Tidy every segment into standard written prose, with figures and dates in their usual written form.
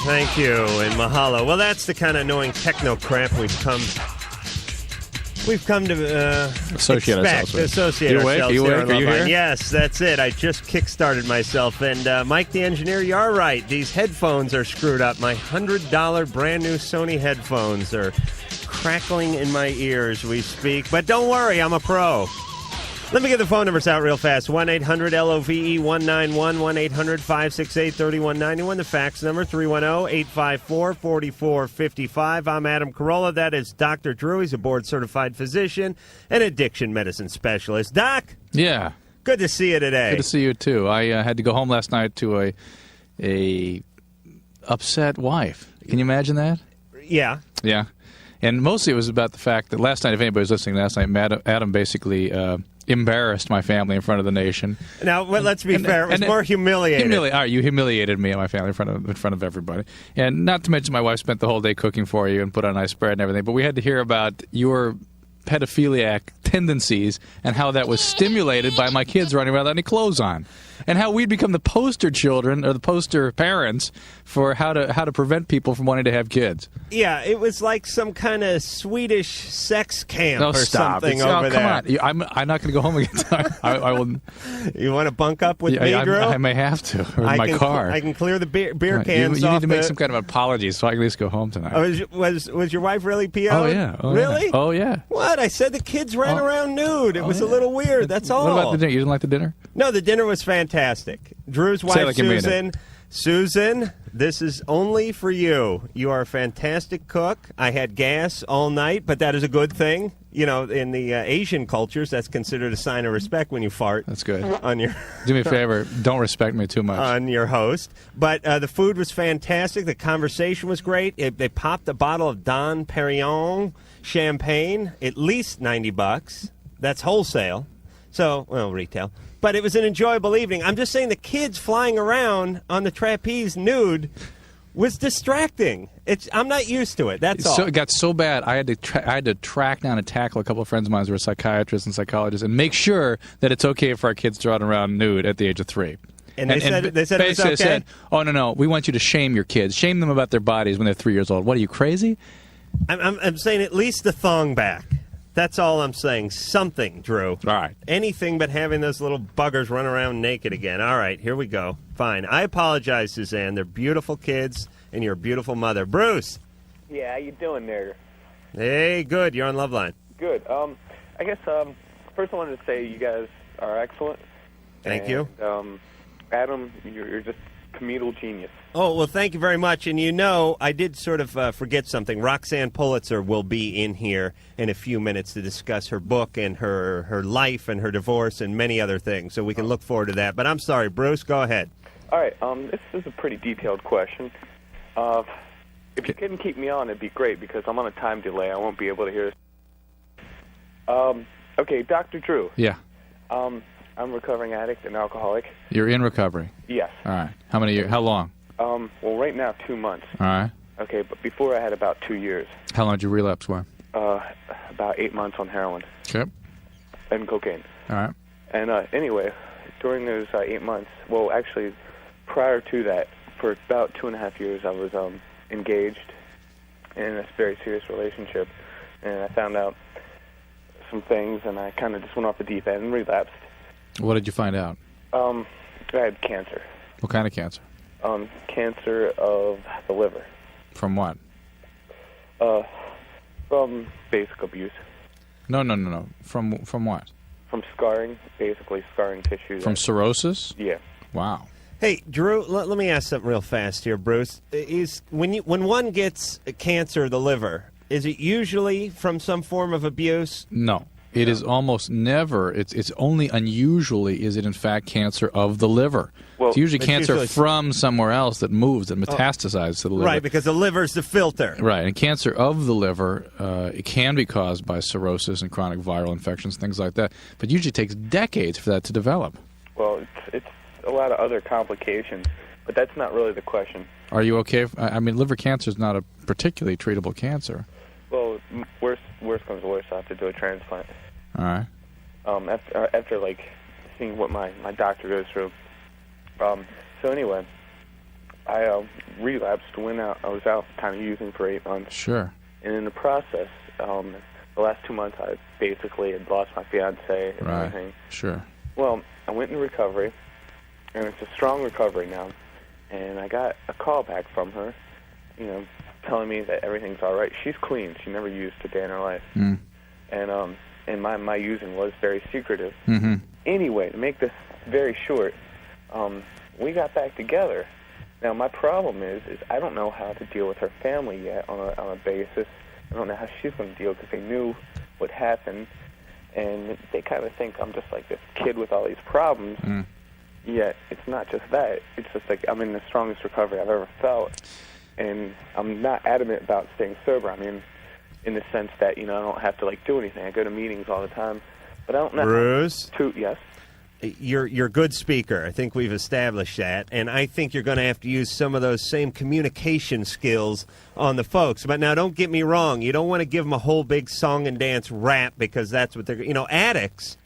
Thank you, and mahalo. Well, that's the kind of annoying techno crap we've come to associate ourselves with. Associate you awake? ourselves. Are you awake? Are you here? Yes, that's it. I just kickstarted myself. And Mike the engineer, you are right. These headphones are screwed up. My $100 brand new Sony headphones are crackling in my ears we speak. But don't worry, I'm a pro. Let me get the phone numbers out real fast. 1-800-LOVE-191, 1-800-568-3191. The fax number, 310-854-4455. I'm Adam Carolla. That is Dr. Drew. He's a board-certified physician and addiction medicine specialist. Doc? Yeah. Good to see you today. Good to see you, too. I had to go home last night to a upset wife. Can you imagine that? Yeah. Yeah. And mostly it was about the fact that last night, if anybody was listening last night, Adam basically embarrassed my family in front of the nation. Now, well, let's be fair. It was more humiliating. All right, you humiliated me and my family in front of everybody. And not to mention my wife spent the whole day cooking for you and put on a nice spread and everything. But we had to hear about your pedophiliac tendencies and how that was stimulated by my kids running around without any clothes on. And how we'd become the poster children or the poster parents for how to prevent people from wanting to have kids. Yeah, it was like some kind of Swedish sex camp or stop. something over there. Come on. I'm not going to go home again. I will. You want to bunk up with me, Drew? I may have to. Or in my car. I can clear the beer cans you off. need to make some kind of apology so I can at least go home tonight. Was your wife really PO'd? Oh, yeah. Really? Yeah. Oh, yeah. What? I said the kids ran around nude. It was a little weird. That's all. What about the dinner? You didn't like the dinner? No, the dinner was fantastic. Drew's wife, Susan. Susan, this is only for you. You are a fantastic cook. I had gas all night, but that is a good thing. You know, in the Asian cultures, that's considered a sign of respect when you fart. That's good. On your Do me a favor. Don't respect me too much. On your host. But the food was fantastic. The conversation was great. They popped a bottle of Dom Perignon champagne, at least $90. That's wholesale. So, well, retail. But it was an enjoyable evening. I'm just saying the kids flying around on the trapeze nude was distracting. I'm not used to it. That's all. So it got so bad, I had to track down and tackle a couple of friends of mine who were psychiatrists and psychologists and make sure that it's okay for our kids to run around nude at the age of 3. And they said it was okay? They said, oh, no, we want you to shame your kids. Shame them about their bodies when they're 3 years old. What, are you crazy? I'm saying at least the thong back. That's all I'm saying. Something, Drew. All right. Anything but having those little buggers run around naked again. All right, here we go. Fine. I apologize, Suzanne. They're beautiful kids, and you're a beautiful mother. Bruce. Yeah, how you doing there? Hey, good. You're on Loveline. Good. I guess first I wanted to say you guys are excellent. Thank you. Adam, you're just comedial genius. Oh, well, thank you very much. And you know, I did sort of forget something. Roxanne Pulitzer will be in here in a few minutes to discuss her book and her life and her divorce and many other things. So we can look forward to that. But I'm sorry, Bruce, go ahead. All right. This is a pretty detailed question. If you couldn't keep me on, it'd be great because I'm on a time delay. I won't be able to hear this. Okay, Dr. Drew. Yeah. I'm a recovering addict and alcoholic. You're in recovery? Yes. All right. How many years? How long? Well, right now, 2 months. All right. Okay, but before I had about 2 years. How long did you relapse for? About 8 months on heroin. Okay. And cocaine. All right. And anyway, during those 8 months, well, actually, prior to that, for about 2.5 years, I was engaged in a very serious relationship, and I found out some things, and I kind of just went off the deep end and relapsed. What did you find out? I had cancer. What kind of cancer? Cancer of the liver. From what? From basic abuse. No. From what? From scarring, basically scarring tissue. From cirrhosis? Yeah. Wow. Hey, Drew, let me ask something real fast here, Bruce. When one gets cancer of the liver, is it usually from some form of abuse? No. It is almost never. It's only unusually is it in fact cancer of the liver. Well, it's usually cancer from somewhere else that moves, that metastasizes to the liver. Right, because the liver's the filter. Right, and cancer of the liver, it can be caused by cirrhosis and chronic viral infections, things like that. But usually it takes decades for that to develop. Well, it's a lot of other complications, but that's not really the question. Are you okay? I mean, liver cancer is not a particularly treatable cancer. Well, worse comes to worse, I have to do a transplant. All right. After like seeing what my doctor goes through. So anyway, I relapsed when I was out kind of using for 8 months. Sure. And in the process, the last 2 months, I basically had lost my fiance and Right. everything. Sure. Well, I went into recovery, and it's a strong recovery now. And I got a call back from her, telling me that everything's all right. She's clean. She never used a day in her life. Mm. And my using was very secretive. Mm-hmm. Anyway, to make this very short, we got back together. Now, my problem is I don't know how to deal with her family yet on a basis. I don't know how she's going to deal because they knew what happened, and they kind of think I'm just like this kid with all these problems. Mm. Yet it's not just that. It's just like I'm in the strongest recovery I've ever felt, and I'm not adamant about staying sober. I mean, in the sense that I don't have to like do anything. I go to meetings all the time, but I don't know. Bruce, Yes. you're a good speaker. I think we've established that, and I think you're going to have to use some of those same communication skills on the folks. But now, don't get me wrong. You don't want to give them a whole big song and dance rap because that's what they're. Addicts.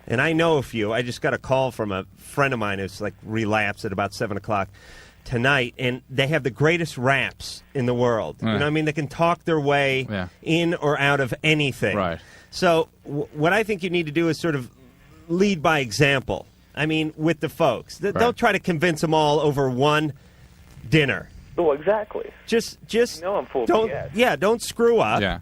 And I know a few. I just got a call from a friend of mine who's like relapsed at about 7 o'clock tonight, and they have the greatest raps in the world. Right. You know what I mean? They can talk their way in or out of anything. Right. So what I think you need to do is sort of lead by example. I mean, with the folks. Don't try to convince them all over one dinner. Oh, exactly. Just I'm full of don't BS. Yeah, don't screw up. Yeah.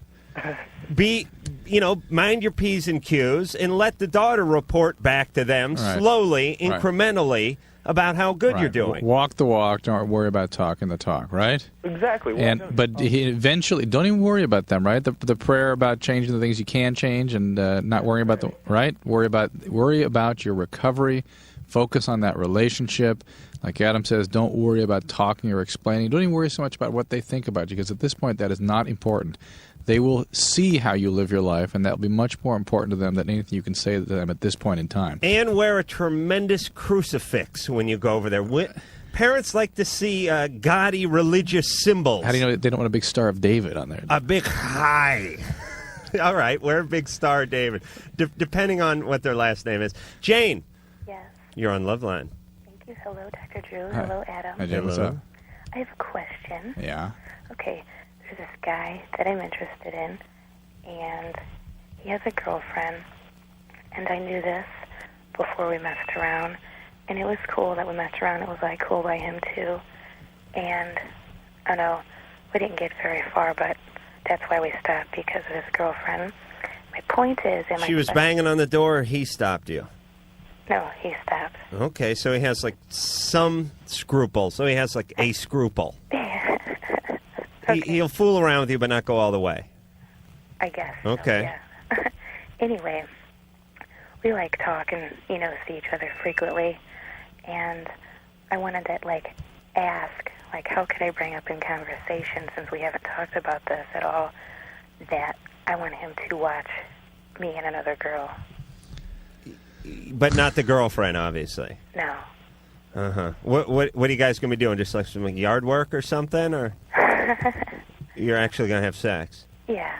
Mind your P's and Q's and let the daughter report back to them slowly, incrementally, about how good you're doing. Walk the walk. Don't worry about talking the talk, right? Exactly. But eventually, don't even worry about them, right? The prayer about changing the things you can change and not worrying about the right. Worry about your recovery. Focus on that relationship. Like Adam says, don't worry about talking or explaining. Don't even worry so much about what they think about you, because at this point, that is not important. They will see how you live your life, and that will be much more important to them than anything you can say to them at this point in time. And wear a tremendous crucifix when you go over there. Parents like to see gaudy religious symbols. How do you know they don't want a big Star of David on there? A big high. All right, wear a big Star of David, depending on what their last name is. Jane. Yes. You're on Loveline. Thank you. Hello, Dr. Drew. Hi. Hello, Adam. Hi, Jim. What's up? I have a question. Yeah. Okay, there's this guy that I'm interested in, and he has a girlfriend, and I knew this before we messed around, and it was cool that we messed around. It was, like, cool by him, too, and I know we didn't get very far, but that's why we stopped, because of his girlfriend. My point is... She was banging on the door, he stopped you. No, he stopped. Okay, so he has, like, some scruple. So he has, like, a scruple. Okay. He'll fool around with you, but not go all the way. I guess. Okay. So, yeah. Anyway, we talk and see each other frequently, and I wanted to ask how could I bring up in conversation, since we haven't talked about this at all, that I want him to watch me and another girl. But not the girlfriend, obviously. No. Uh-huh. What are you guys going to be doing? Just some yard work or something? Or you're actually going to have sex? Yeah.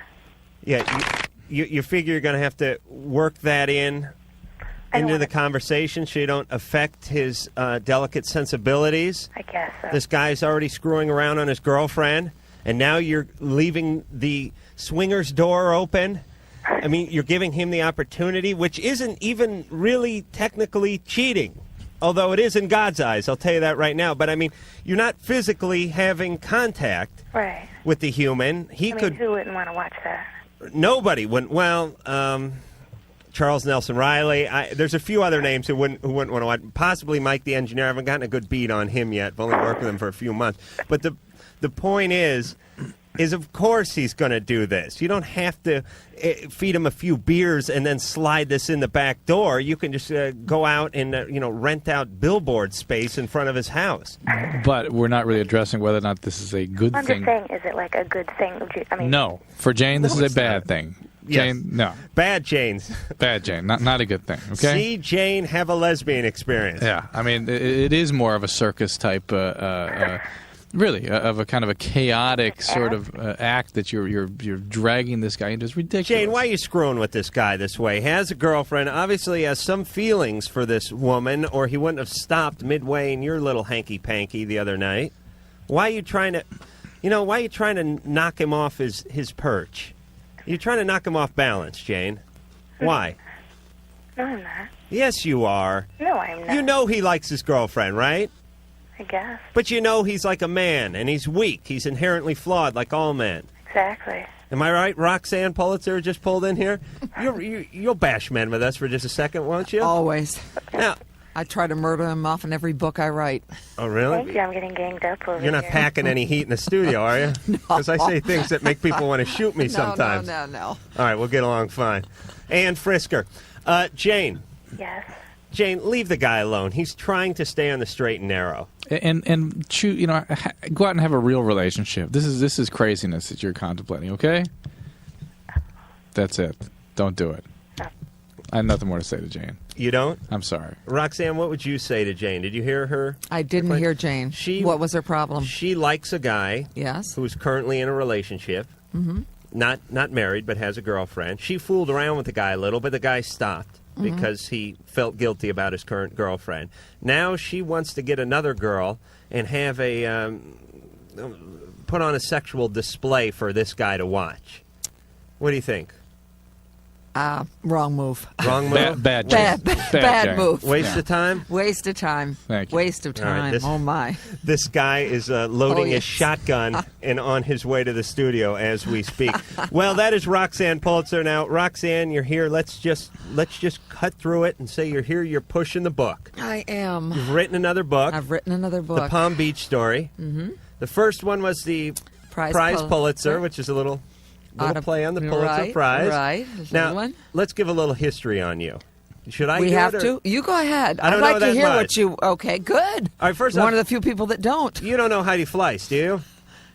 Yeah, you figure you're going to have to work that into the conversation so you don't affect his delicate sensibilities? I guess so. This guy's already screwing around on his girlfriend, and now you're leaving the swinger's door open? I mean, you're giving him the opportunity, which isn't even really technically cheating. Although it is in God's eyes, I'll tell you that right now. But, I mean, you're not physically having contact with the human. Who wouldn't want to watch that? Nobody wouldn't. Well, Charles Nelson Riley. There's a few other names who wouldn't want to watch. Possibly Mike the engineer. I haven't gotten a good beat on him yet. I've only worked with him for a few months. But the point is of course he's going to do this. You don't have to feed him a few beers and then slide this in the back door. You can just go out and rent out billboard space in front of his house. But we're not really addressing whether or not this is a good thing. I'm just saying, is it a good thing? No. For Jane, this is a bad thing. Jane, no. Bad Jane's. Bad Jane. Not a good thing, okay? See Jane have a lesbian experience. Yeah. I mean, it is more of a circus type really, of a kind of a chaotic sort of act that you're dragging this guy into. It's ridiculous. Jane, why are you screwing with this guy this way? He has a girlfriend, obviously has some feelings for this woman, or he wouldn't have stopped midway in your little hanky-panky the other night. Why are you trying to, why are you trying to knock him off his perch? You're trying to knock him off balance, Jane. Why? No, I'm not. Yes, you are. No, I'm not. You know he likes his girlfriend, right? I guess. But you know he's like a man, and he's weak. He's inherently flawed, like all men. Exactly. Am I right? Roxanne Pulitzer just pulled in here. You'll bash men with us for just a second, won't you? Always. Now, I try to murder him off in every book I write. oh, really? Thank you. I'm getting ganged up over You're not here. packing any heat in the studio, are you? Because I say things that make people want to shoot me sometimes. No. All right, we'll get along fine. Ann Frisker. Jane. Yes. Jane, leave the guy alone. He's trying to stay on the straight and narrow. And choose, go out and have a real relationship. This is craziness that you're contemplating. Okay, that's it. Don't do it. I have nothing more to say to Jane. You don't? I'm sorry. Roxanne, what would you say to Jane? Did you hear her? I didn't hear Jane. What was her problem? She likes a guy Yes. who's currently in a relationship. Mm-hmm. Not married, but has a girlfriend. She fooled around with the guy a little, but the guy stopped because he felt guilty about his current girlfriend. Now she wants to get another girl and have put on a sexual display for this guy to watch. What do you think? Wrong move. Wrong move? Bad move. Waste of time? Waste of time. Thank you. Waste of All right, time. this- Oh, my. This guy is loading Oh, yes. his shotgun and on his way to the studio as we speak. Well, that is Roxanne Pulitzer. Now, Roxanne, you're here. Let's just cut through it and say you're here. You're pushing the book. I am. You've written another book. I've written another book. The Palm Beach story. Mm-hmm. The first one was the Prize Pulitzer, which is a little play on the Pulitzer Prize. Right. There's Now, another one. let's give a little history on you. Should I? We do have it, or- to. You go ahead. I don't I'd like know to that hear much. what you. Okay, good. All right, first One off, of the few people that don't. you don't know Heidi Fleiss, do you?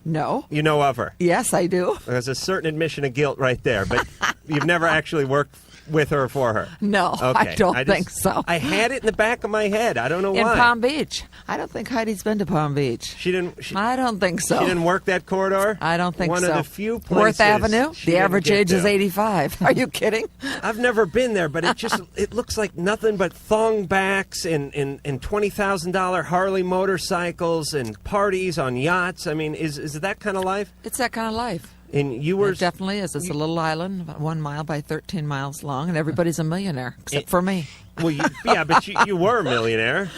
No. You know of her. Yes, I do. There's a certain admission of guilt right there, but you've never actually worked with her or for her. No, Okay. I don't think so. I had it in the back of my head. I don't know In why. Palm Beach. I don't think Heidi's been to Palm Beach. She didn't. She I don't think so. didn't work that corridor. I don't think One so. of the few places. Worth Avenue? she The didn't average get age is to. 85. Are you kidding? I've never been there, but it looks like nothing but thongbacks and $20,000 Harley motorcycles and parties on yachts. I mean, is it that kind of life? It's that kind of life. And you were It definitely is. It's a little island, about 1 mile by 13 miles long, and everybody's a millionaire, except for me. well, but you were a millionaire.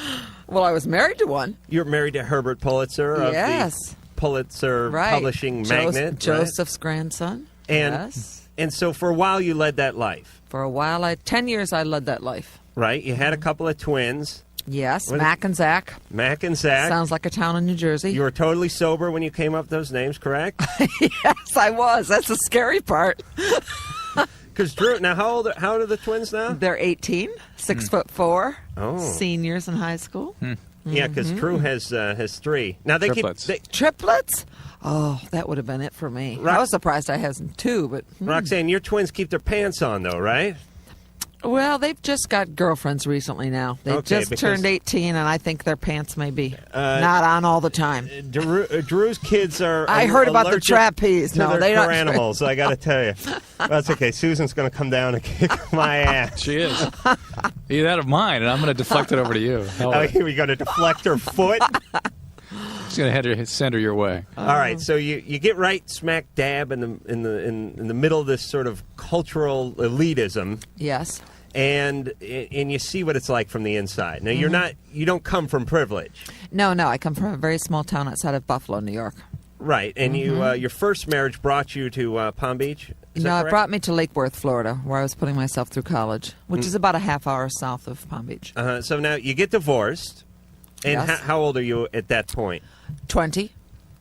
Well, I was married to one. You're married to Herbert Pulitzer of Yes. the Pulitzer Right. publishing magnate. right? Joseph's grandson. And yes. and so for a while you led that life, For a while, 10 years I led that life. right? You had a couple of twins, Yes, What- Mac and Zach. Mac and Zach. Sounds like a town in New Jersey. You were totally sober when you came up with those names, correct? Yes, I was. That's the scary part. Because Drew, now how old are the twins now? They're 18, 6'4", Oh. seniors in high school. Yeah, because Drew has 3. Now they Triplets. keep Triplets? Oh, that would have been it for me. Rox- I was surprised I had 2, but Roxanne, your twins keep their pants on though, right? well, they've just got girlfriends recently now. They Okay, just because- turned 18, and I think their pants may be not on all the time. Drew's kids are. I heard about the allergic trapeze. to No, their they don't. fur animals. I got to tell you, that's okay. Susan's going to come down and kick my ass. She is. Either that or mine, and I'm going to deflect it over to you. Oh, here we go to deflect her foot. Just going to send her your way. All right, so you get right smack dab in the middle of this sort of cultural elitism, Yes. and you see what it's like from the inside. Now you don't come from privilege, No, I come from a very small town outside of Buffalo, New York. right? And your first marriage brought you to Palm Beach. Is No, that it correct? brought me to Lake Worth, Florida, where I was putting myself through college, which is about a half hour south of Palm Beach. So now you get divorced, and Yes. how old are you at that point? 20?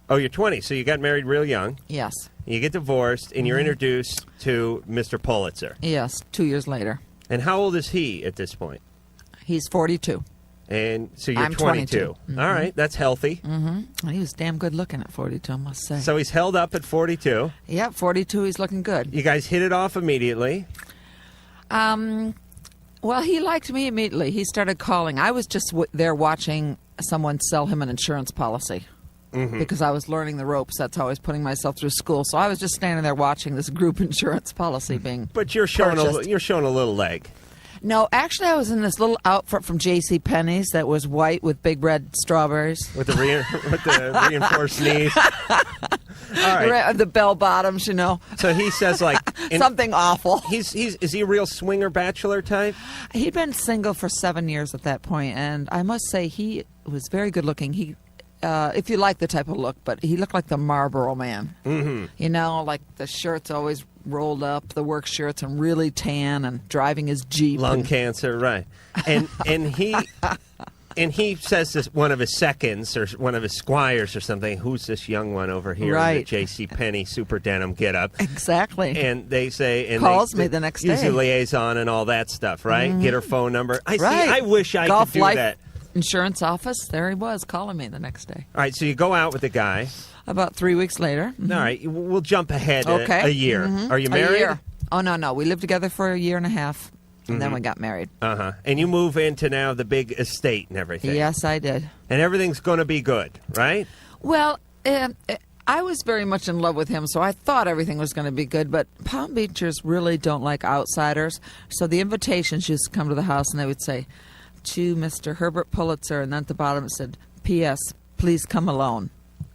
Oh, you're 20, so you got married real young. Yes. You get divorced, and you're introduced to Mr. Pulitzer. Yes, 2 years later. And how old is he at this point? He's 42. And so you're I'm 22. 22. All right, that's healthy. Mm-hmm. He was damn good looking at 42, I must say. So he's held up at 42. Yep, 42, he's looking good. You guys hit it off immediately. Well, he liked me immediately. He started calling. I was just there watching someone sell him an insurance policy because I was learning the ropes. That's how I was putting myself through school. So I was just standing there watching this group insurance policy being But you're showing purchased. you're showing a little leg. No, actually, I was in this little outfit from J.C. Penney's that was white with big red strawberries. With the reinforced knees. All right. The bell bottoms, So he says like something awful. Is he a real swinger bachelor type? He'd been single for 7 years at that point, and I must say he was very good looking. He, if you like the type of look, but he looked like the Marlboro Man. Mm-hmm. Like the shirts always rolled up, the work shirts, and really tan, and driving his Jeep. Lung cancer, right? And he. And he says this, one of his seconds or one of his squires or something, who's this young one over here in the J.C. Penney super denim getup? Exactly. And they say... and calls me the next day. Use a liaison and all that stuff, right? Mm-hmm. Get her phone number. I wish I Gulf could do Life that. Insurance office, there he was calling me the next day. All right, so you go out with the guy. About 3 weeks later. Mm-hmm. All right, we'll jump ahead a year. Mm-hmm. Are you married? A year. Oh, no. We lived together for a year and a half. And then we got married. Uh-huh. And you move into now the big estate and everything. Yes, I did. And everything's going to be good, right? Well, I was very much in love with him, so I thought everything was going to be good. But Palm Beachers really don't like outsiders. So the invitations used to come to the house, and they would say, to Mr. Herbert Pulitzer, and then at the bottom it said, P.S., please come alone.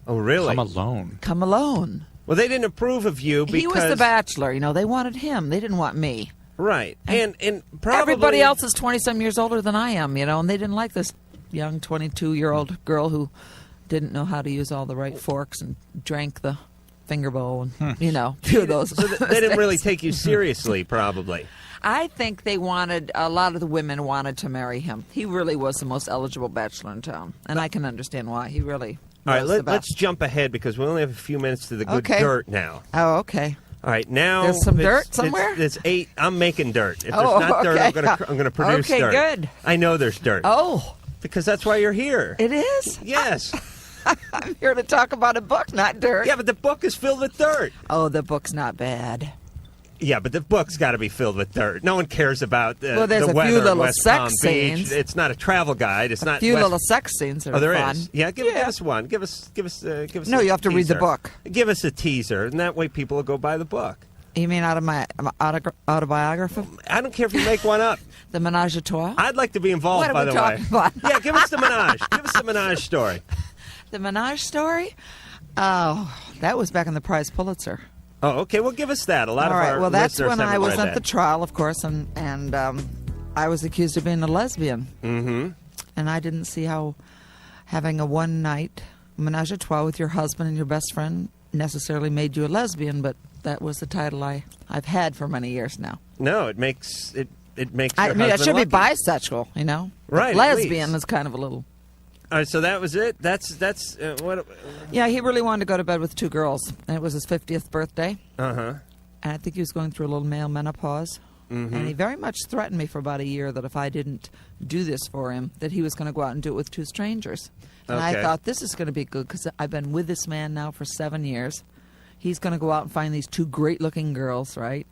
Oh, really? Come alone. Come alone. Well, they didn't approve of you because... He was the bachelor. They wanted him. They didn't want me. Right. And probably... Everybody else is 20-some years older than I am, and they didn't like this young 22-year-old girl who didn't know how to use all the right forks and drank the finger bowl and, a few of those. So they didn't really take you seriously, probably. I think a lot of the women wanted to marry him. He really was the most eligible bachelor in town, and I can understand why. He really All right, was the best. let's jump ahead because we only have a few minutes to the good dirt now. Oh, okay. All right, now there's some dirt somewhere. There's 8. I'm making dirt. If there's not dirt, I'm going to produce dirt. Okay, good. I know there's dirt. Oh, because that's why you're here. It is? Yes. I'm here to talk about a book, not dirt. Yeah, but the book is filled with dirt. Oh, the book's not bad. Yeah, but the book's got to be filled with dirt. No one cares about the there's the a weather few in little West sex Palm scenes. Beach. It's not a travel guide. It's not a few little sex scenes are there fun. is. Yeah, give us one. Give us. No, you have to read the book. Give us a teaser, and that way people will go buy the book. You mean out of my autobiography? I don't care if you make one up. The Menage a Trois? I'd like to be involved, by the way. What are we talking about? Yeah, give us the Menage. Give us the Menage story. The Menage story? Oh, that was back in the Prize Pulitzer. Oh, okay. Well, give us that. A lot of our well, that's listeners when I haven't was read at that. the trial, of course, and I was accused of being a lesbian. Mm-hmm. And I didn't see how having a one-night menage a trois with your husband and your best friend necessarily made you a lesbian, but that was the title I've had for many years now. No, it makes your I mean, I husband should lucky. be bisexual, Right, But at lesbian least. is kind of a little. All right, so that was it. That's what. Yeah, he really wanted to go to bed with 2 girls, and it was his 50th birthday. Uh-huh. And I think he was going through a little male menopause. Mm-hmm. And he very much threatened me for about a year that if I didn't do this for him, that he was going to go out and do it with 2 strangers. And I Okay. thought, this is going to be good because I've been with this man now for 7 years. He's going to go out and find these 2 great-looking girls, right?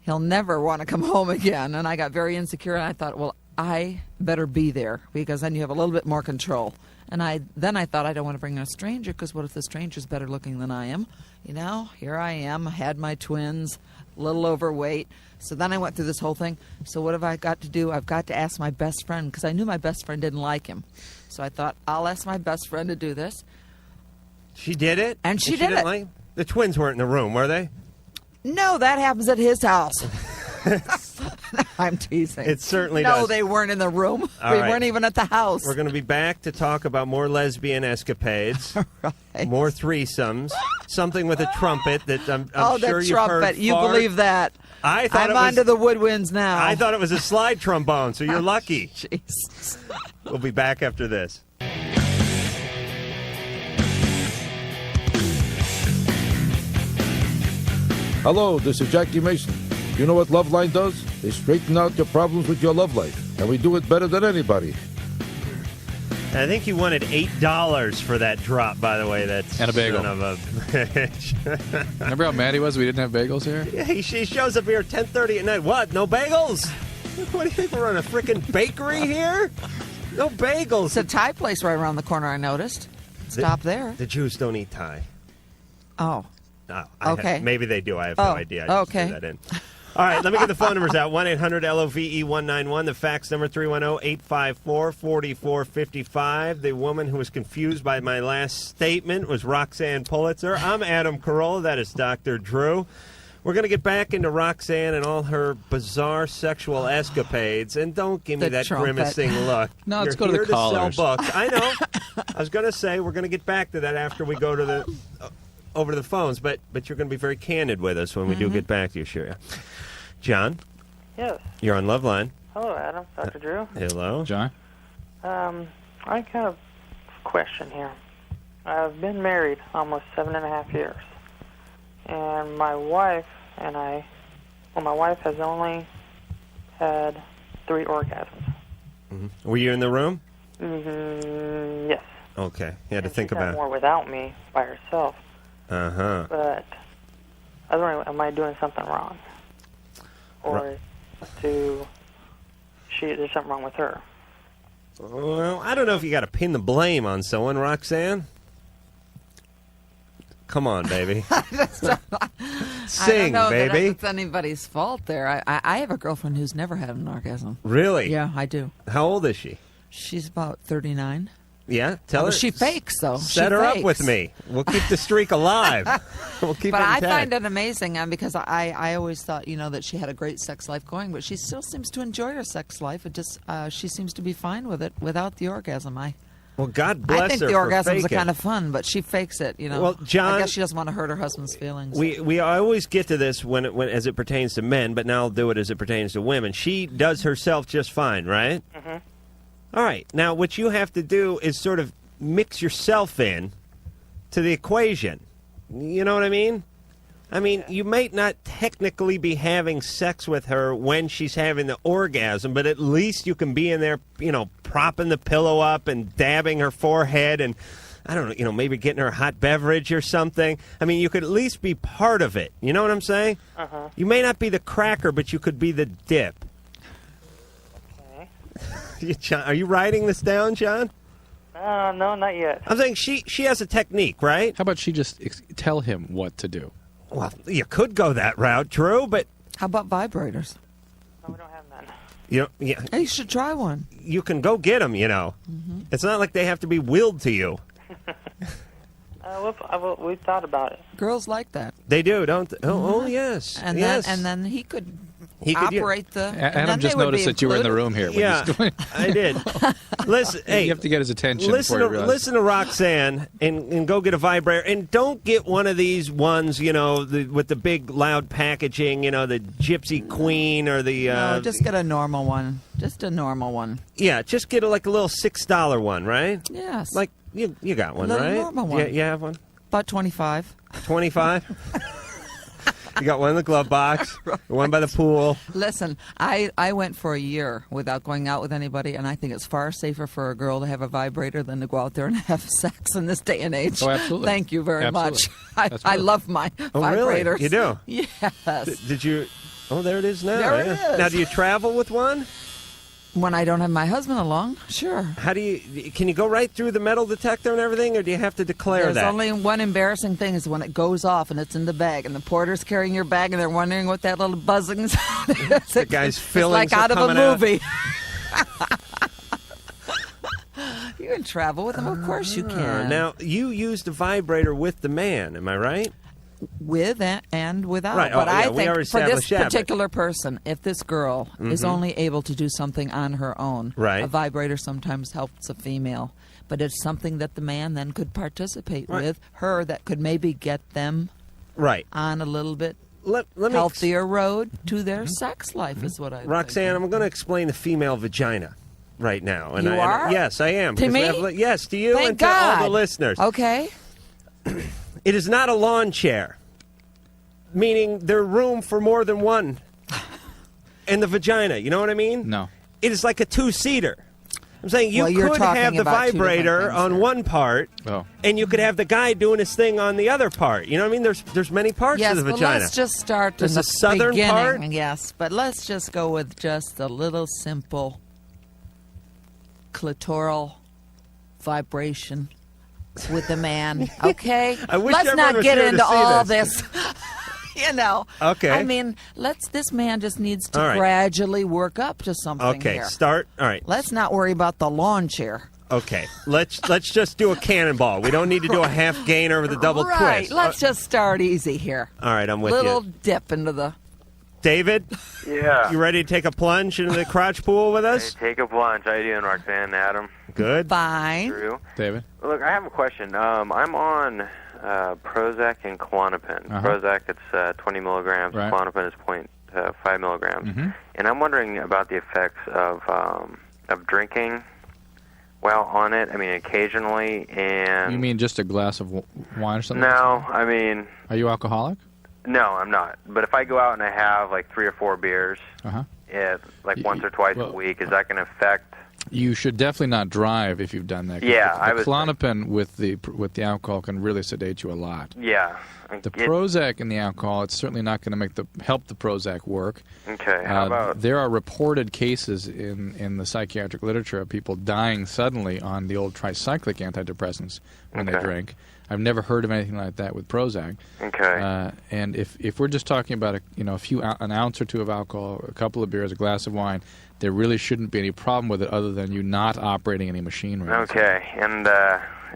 He'll never want to come home again. And I got very insecure, and I thought, well, I better be there because then you have a little bit more control. And then I thought I don't want to bring in a stranger because what if the stranger's better looking than I am? Here I am, had my twins, a little overweight. So then I went through this whole thing. So what have I got to do? I've got to ask my best friend because I knew my best friend didn't like him. So I thought, I'll ask my best friend to do this. She did it? And she did didn't it. Like? The twins weren't in the room, were they? No, that happens at his house. I'm teasing. It certainly No, does. they weren't in the room. All We right. weren't even at the house. We're going to be back to talk about more lesbian escapades, Right. more threesomes, something with a trumpet that I'm Oh, sure the you've heard trumpet. You far- believe that. I thought I'm it was, onto the woodwinds now. I thought it was a slide trombone, so you're lucky. Jesus. We'll be back after this. Hello, this is Jackie Mason. You know what Loveline does? They straighten out your problems with your love life, and we do it better than anybody. I think you wanted $8 for that drop, by the way. That's And a bagel. son of a bitch. Remember how mad he was we didn't have bagels here? Yeah, he shows up here at 10:30 at night. What? No bagels? What do you think? We're on a freaking bakery here? No bagels. It's a Thai place right around the corner, I noticed. Stop there. The Jews don't eat Thai. Oh. No, Okay. maybe they do. I have no idea. I just okay. threw that in. All right, let me get the phone numbers out. 1-800-LOVE-191. The fax number 310-854-4455. The woman who was confused by my last statement was Roxanne Pulitzer. I'm Adam Carolla. That is Dr. Drew. We're going to get back into Roxanne and all her bizarre sexual escapades. And don't give me The that trumpet. grimacing look. No, let's You're go to here the callers. sell books. I know. I was going to say we're going to get back to that after we go to the over to the phones, but you're going to be very candid with us when we do get back to you, sure. John, Yes. you're on Loveline. Hello, Adam. Dr. Drew. Hello. John? I kind of question here. I've been married almost 7.5 years. And my wife and I, well, my wife has only had 3 orgasms. Were you in the room? Yes. Okay. You had to And think she's had about more without me by herself. Uh-huh. But I was wondering, am I doing something wrong? Or there's something wrong with her? Well, I don't know if you got to pin the blame on someone, Roxanne. Come on, baby. I Sing, don't know baby. that it's anybody's fault there. I have a girlfriend who's never had an orgasm. Really? Yeah, I do. How old is she? She's about 39. Yeah? Tell her. She fakes, though. Set She her up fakes. with me. We'll keep the streak alive. We'll keep But it I intact. find it amazing because I always thought, that she had a great sex life going, but she still seems to enjoy her sex life. It just she seems to be fine with it without the orgasm. Well, God bless her I think the for orgasms are faking. kind of fun, but she fakes it. Well, John, I guess she doesn't want to hurt her husband's feelings. We always get to this when as it pertains to men, but now I'll do it as it pertains to women. She does herself just fine, right? Mm-hmm. All right. Now, what you have to do is sort of mix yourself in to the equation. You know what I mean? I mean, you might not technically be having sex with her when she's having the orgasm, but at least you can be in there, propping the pillow up and dabbing her forehead and, I don't know, maybe getting her a hot beverage or something. I mean, you could at least be part of it. You know what I'm saying? Uh-huh. You may not be the cracker, but you could be the dip. Okay. Are you writing this down, John? No, not yet. I'm saying she has a technique, right? How about she just tell him what to do? Well, you could go that route, Drew, but How about vibrators? No, we don't have none. yeah, Hey, you should try one. you can go get them. Mm-hmm. It's not like they have to be willed to you. We thought about it. Girls like that. They do, don't they? Oh, yes, And yes. then he could He could, yeah. operate the. and Adam then just they would noticed be that you were in the included. room here. When Yeah, he's doing- I did. Listen, hey, you have to get his attention. listen before you realize. listen to Roxanne and go get a vibrator. And don't get one of these ones, with the big loud packaging, the Gypsy Queen or the... No, just get a normal one. Just a normal one. Yeah, just get a little $6 one, right? Yes. Like, you got one, little right? normal one. Yeah, you have one? About 25. 25? You got one in the glove box, one by the pool. Listen, I went for a year without going out with anybody, and I think it's far safer for a girl to have a vibrator than to go out there and have sex in this day and age. Oh, absolutely. Thank you very Absolutely. much. That's I good. love my Oh, really? vibrators. You do? Yes. Did you... Oh, there it is now. There it yeah. is. Now, do you travel with one? When I don't have my husband along, sure. How do you... Can you go right through the metal detector and everything, or do you have to declare There's that? only one embarrassing thing is when it goes off and it's in the bag, and the porter's carrying your bag, and they're wondering what that little buzzing is. The guy's fillings It's like are out of a coming out. movie. You can travel with them, of course you can. Now, you used a vibrator with the man, am I right? With and without. Right. But Oh, yeah, I we already think for this established that, but- particular person, if this girl is only able to do something on her own, Right. a vibrator sometimes helps a female. But it's something that the man then could participate Right. with her that could maybe get them Right. on a little bit Let me... healthier road to their sex life is what I Roxanne, I'm going to explain the female vagina right now. And You are? Yes, I am. To because we me? have- yes, to you Thank and to God. all the listeners. Okay. It is not a lawn chair, meaning there's room for more than one in the vagina. You know what I mean? No. It is like a two-seater. I'm saying you Well, you're could talking have the about two different vibrator things on here. one part, Oh. and you could have the guy doing his thing on the other part. You know what I mean? There's many parts Yes, of the but vagina. let's just start There's in the the southern beginning. part? Yes, but let's just go with just a little simple clitoral vibration with the man. Okay, I wish let's everyone not was get here to into see all this. this. You know. Okay. I mean, this man just needs to All right. gradually work up to something Okay, here. start. All right. Let's not worry about the lawn chair. Okay, let's just do a cannonball. We don't need to do a half gainer or the double Right. twist. Let's just start easy here. All right, I'm with Little you. dip into the... David, Yeah. you ready to take a plunge into the crotch pool with us? Hey, take a plunge. How you doing, Roxanne, Adam, Good. Fine. Drew? David? Look, I have a question. I'm on Prozac and Klonopin. Uh-huh. Prozac, it's 20 milligrams. Right. Klonopin is 0.5 milligrams. Mm-hmm. And I'm wondering about the effects of drinking while on it. I mean, occasionally, and You mean just a glass of wine or something? no, I mean, Are you alcoholic? no, I'm not. But if I go out and I have like 3 or 4 beers, Uh-huh. once or twice well- a week, is that going to affect? You should definitely not drive if you've done that. 'cause Yeah, the I was- Klonopin with the alcohol can really sedate you a lot. Yeah. The Prozac and the alcohol, it's certainly not going to help the Prozac work. Okay. How about? There are reported cases in the psychiatric literature of people dying suddenly on the old tricyclic antidepressants when they Okay. drink. I've never heard of anything like that with Prozac. Okay. And if we're just talking about an ounce or two of alcohol, a couple of beers, a glass of wine, there really shouldn't be any problem with it other than you not operating any machinery. Okay, and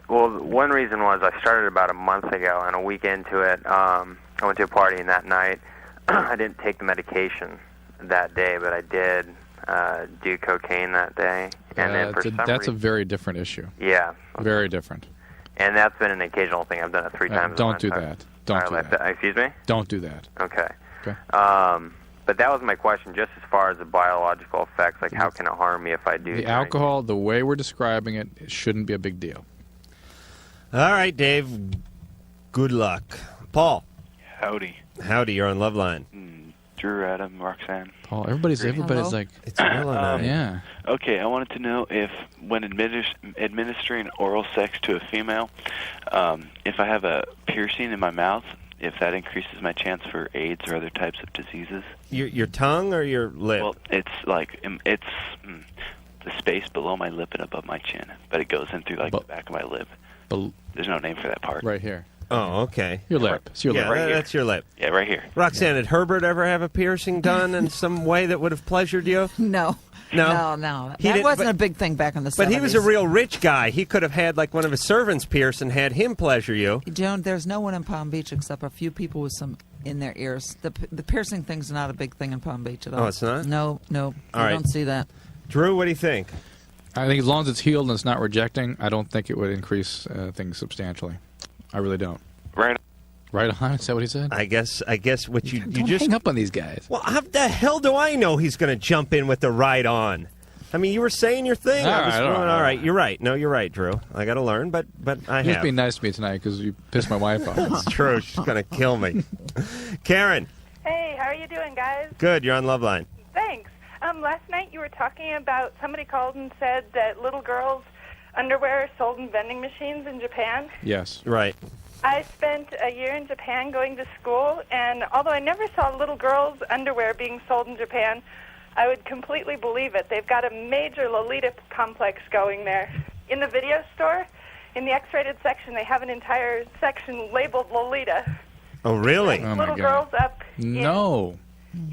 well, one reason was I started about a month ago, and a week into it, I went to a party, and that night I didn't take the medication that day, but I did do cocaine that day, and then for some That's a reason, very different issue. yeah, Very different. and that's been an occasional thing. I've done it 3 times. in Don't my do entire- that. Don't do life. that. Excuse me. Don't do that. Okay. Okay. But that was my question, just as far as the biological effects, like how can it harm me if I do The drink? alcohol, the way we're describing it, it shouldn't be a big deal. All right, Dave. Good luck. Paul. Howdy. Howdy, you're on Loveline. Drew, Adam, Roxanne. Paul, everybody's Hello? like, It's Will and I. yeah. Okay, I wanted to know if, when administering oral sex to a female, if I have a piercing in my mouth, if that increases my chance for AIDS or other types of diseases. Your tongue or your lip? Well, it's like, it's the space below my lip and above my chin, but it goes in through like the back of my lip. There's no name for that part. Right here. Oh, okay. Your lip. It's your Yeah, lip. that's your lip. Yeah, right here. Roxanne, did Herbert ever have a piercing done in some way that would have pleasured you? No. No? No. He That didn't- wasn't but- a big thing back in the 70s. But he was a real rich guy. He could have had like one of his servants pierce and had him pleasure you. Joan, there's no one in Palm Beach except a few people with some in their ears. The piercing thing's not a big thing in Palm Beach at all. Oh, it's not? No. All I right. don't see that. Drew, what do you think? I think as long as it's healed and it's not rejecting, I don't think it would increase things substantially. I really don't. Right. Right on? Is that what he said? I guess what you Don't just hang up on these guys. Well, how the hell do I know he's going to jump in with the right on? I mean, you were saying your thing. I was going, all right, you're right. No, you're right, Drew. I got to learn, but I You're just have. being nice to me tonight because you pissed my wife off. It's true. She's going to kill me. Karen, Hey, how are you doing, guys? good. You're on Loveline. Thanks. Last night you were talking about somebody called and said that little girls' underwear are sold in vending machines in Japan. Yes. Right. I spent a year in Japan going to school, and although I never saw little girls' underwear being sold in Japan, I would completely believe it. They've got a major Lolita complex going there. In the video store, in the X-rated section, they have an entire section labeled Lolita. Oh, really? Oh, my Little God. girls up No.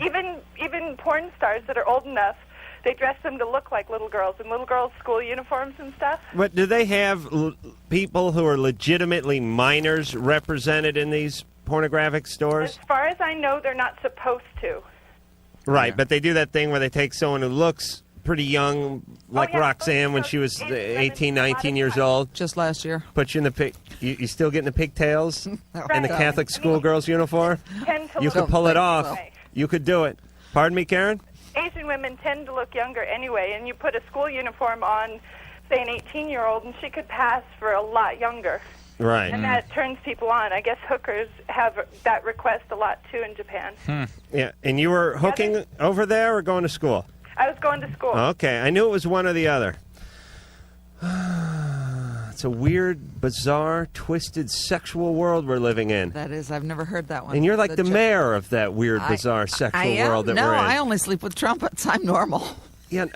Even porn stars that are old enough, they dress them to look like little girls in little girls' school uniforms and stuff. But do they have people who are legitimately minors represented in these pornographic stores? As far as I know, they're not supposed to. Right, Yeah. but they do that thing where they take someone who looks pretty young, like yeah, Roxanne when she was 18, 19 years old, Just last year. put you in the pig. You still getting the pigtails in the Right. Catholic schoolgirl's uniform? Tend to You look could pull it think off. so. You could do it. Pardon me, Karen? Asian women tend to look younger anyway, and you put a school uniform on, say, an 18-year-old, and she could pass for a lot younger. Right. And that turns people on. I guess hookers have that request a lot, too, in Japan. Yeah, and you were hooking over there or going to school? I was going to school. Okay, I knew it was one or the other. It's a weird, bizarre, twisted sexual world we're living in. That is, I've never heard that one. And you're like the Ch- mayor of that weird, bizarre sexual I am? world that no, we're in. I only sleep with trumpets. I'm normal. Yeah,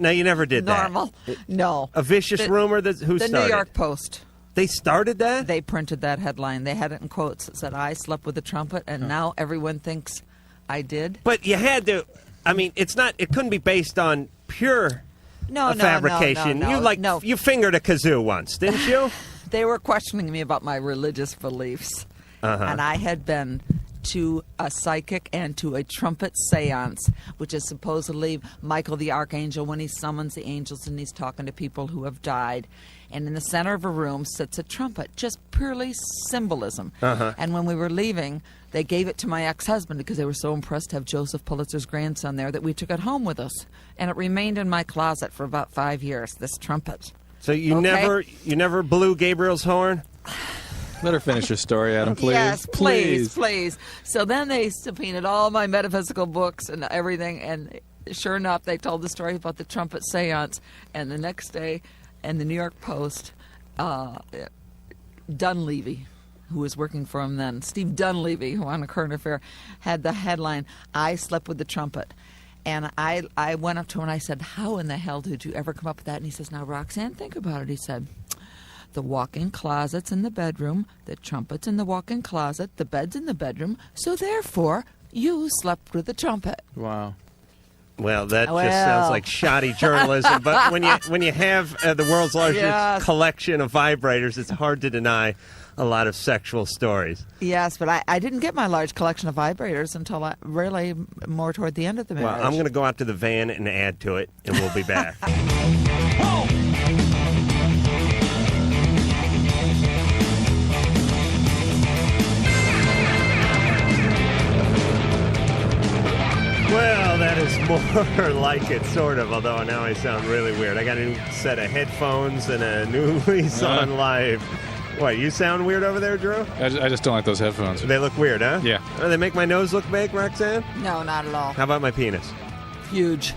no, you never did that. Normal. No. A vicious The- rumor that who The started? New York Post. They started that? They printed that headline. They had it in quotes. It said, I slept with a trumpet, and now everyone thinks I did. But you had to, I mean, it couldn't be based on pure fabrication. No. You fingered a kazoo once, didn't you? They were questioning me about my religious beliefs. And I had been to a psychic and to a trumpet seance, which is supposedly Michael the Archangel when he summons the angels and he's talking to people who have died. And in the center of a room sits a trumpet, just purely symbolism. And when we were leaving, they gave it to my ex-husband because they were so impressed to have Joseph Pulitzer's grandson there that we took it home with us. And it remained in my closet for about 5 years, this trumpet. So you never blew Gabriel's horn? Let her finish her story, Adam, please. Yes, please. So then they subpoenaed all my metaphysical books and everything, and sure enough, they told the story about the trumpet seance. And the next day, in the New York Post, Dunleavy, who was working for him then, Steve Dunleavy, who on A Current Affair, had the headline, I slept with the trumpet. And I went up to him and I said, how in the hell did you ever come up with that? And he says, now, Roxanne, think about it. He said, the walk-in closet's in the bedroom, the trumpet's in the walk-in closet, the bed's in the bedroom, so therefore, you slept with the trumpet. Wow. Well, that just sounds like shoddy journalism. But when you have the world's largest collection of vibrators, it's hard to deny a lot of sexual stories. Yes, but I didn't get my large collection of vibrators until really more toward the end of the marriage. Well, I'm going to go out to the van and add to it, and we'll be back. Well, that is more like it, sort of, although now I sound really weird. I got a new set of headphones and a new lease on live. What, you sound weird over there, Drew? I just don't like those headphones. They look weird, huh? Yeah. Oh, they make my nose look big, Roxanne? No, not at all. How about my penis? Huge.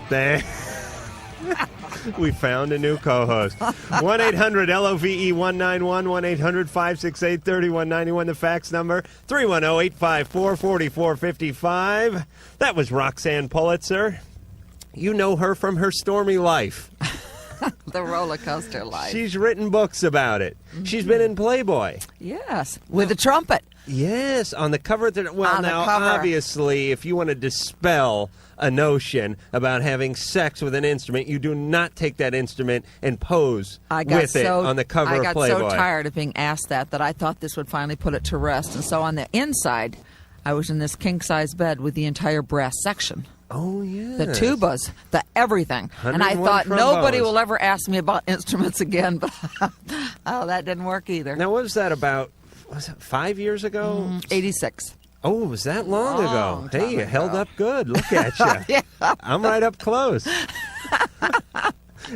We found a new co-host. 1-800-LOVE-191, 1-800-568-3191, the fax number, 310-854-4455. That was Roxanne Pulitzer. You know her from her stormy life. The roller coaster life. She's written books about it. She's been in Playboy. Yes, with a trumpet. Yes, on the cover. Now, cover. Obviously, if you want to dispel a notion about having sex with an instrument, you do not take that instrument and pose with it on the cover of Playboy. I got so tired of being asked that I thought this would finally put it to rest. And so on the inside, I was in this king-size bed with the entire brass section. Oh, yeah. The tubas, the everything. And I thought nobody will ever ask me about instruments again, but that didn't work either. Now, what was that about? Was it 5 years ago? 86. Oh, it was that long ago? Hey, you held up good. Look at you. Yeah. I'm right up close.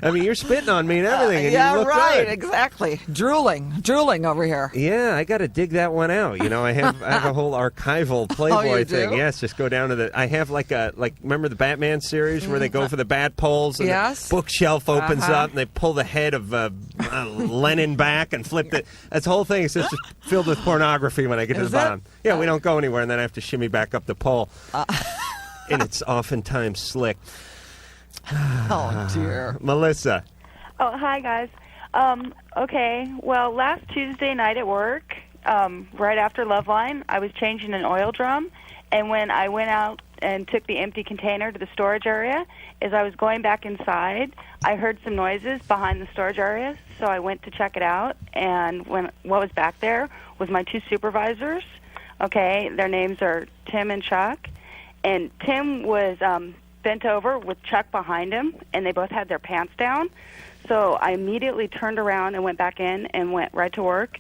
I mean, you're spitting on me and everything, and you look right, good. Exactly. Drooling over here. Yeah, I got to dig that one out. You know, I have a whole archival Playboy thing. Yes, just go down to the. I have remember the Batman series where they go for the bat poles and the bookshelf opens up and they pull the head of Lenin back and flip it. That's the whole thing. It's just filled with pornography when I get to the bottom. Yeah, we don't go anywhere, and then I have to shimmy back up the pole, and it's oftentimes slick. Oh, dear. Melissa. Oh, hi, guys. Okay, well, last Tuesday night at work, right after Loveline, I was changing an oil drum, and when I went out and took the empty container to the storage area, as I was going back inside, I heard some noises behind the storage area, so I went to check it out, and what was back there was my two supervisors. Okay, their names are Tim and Chuck, and Tim was bent over with Chuck behind him, and they both had their pants down. So I immediately turned around and went back in and went right to work.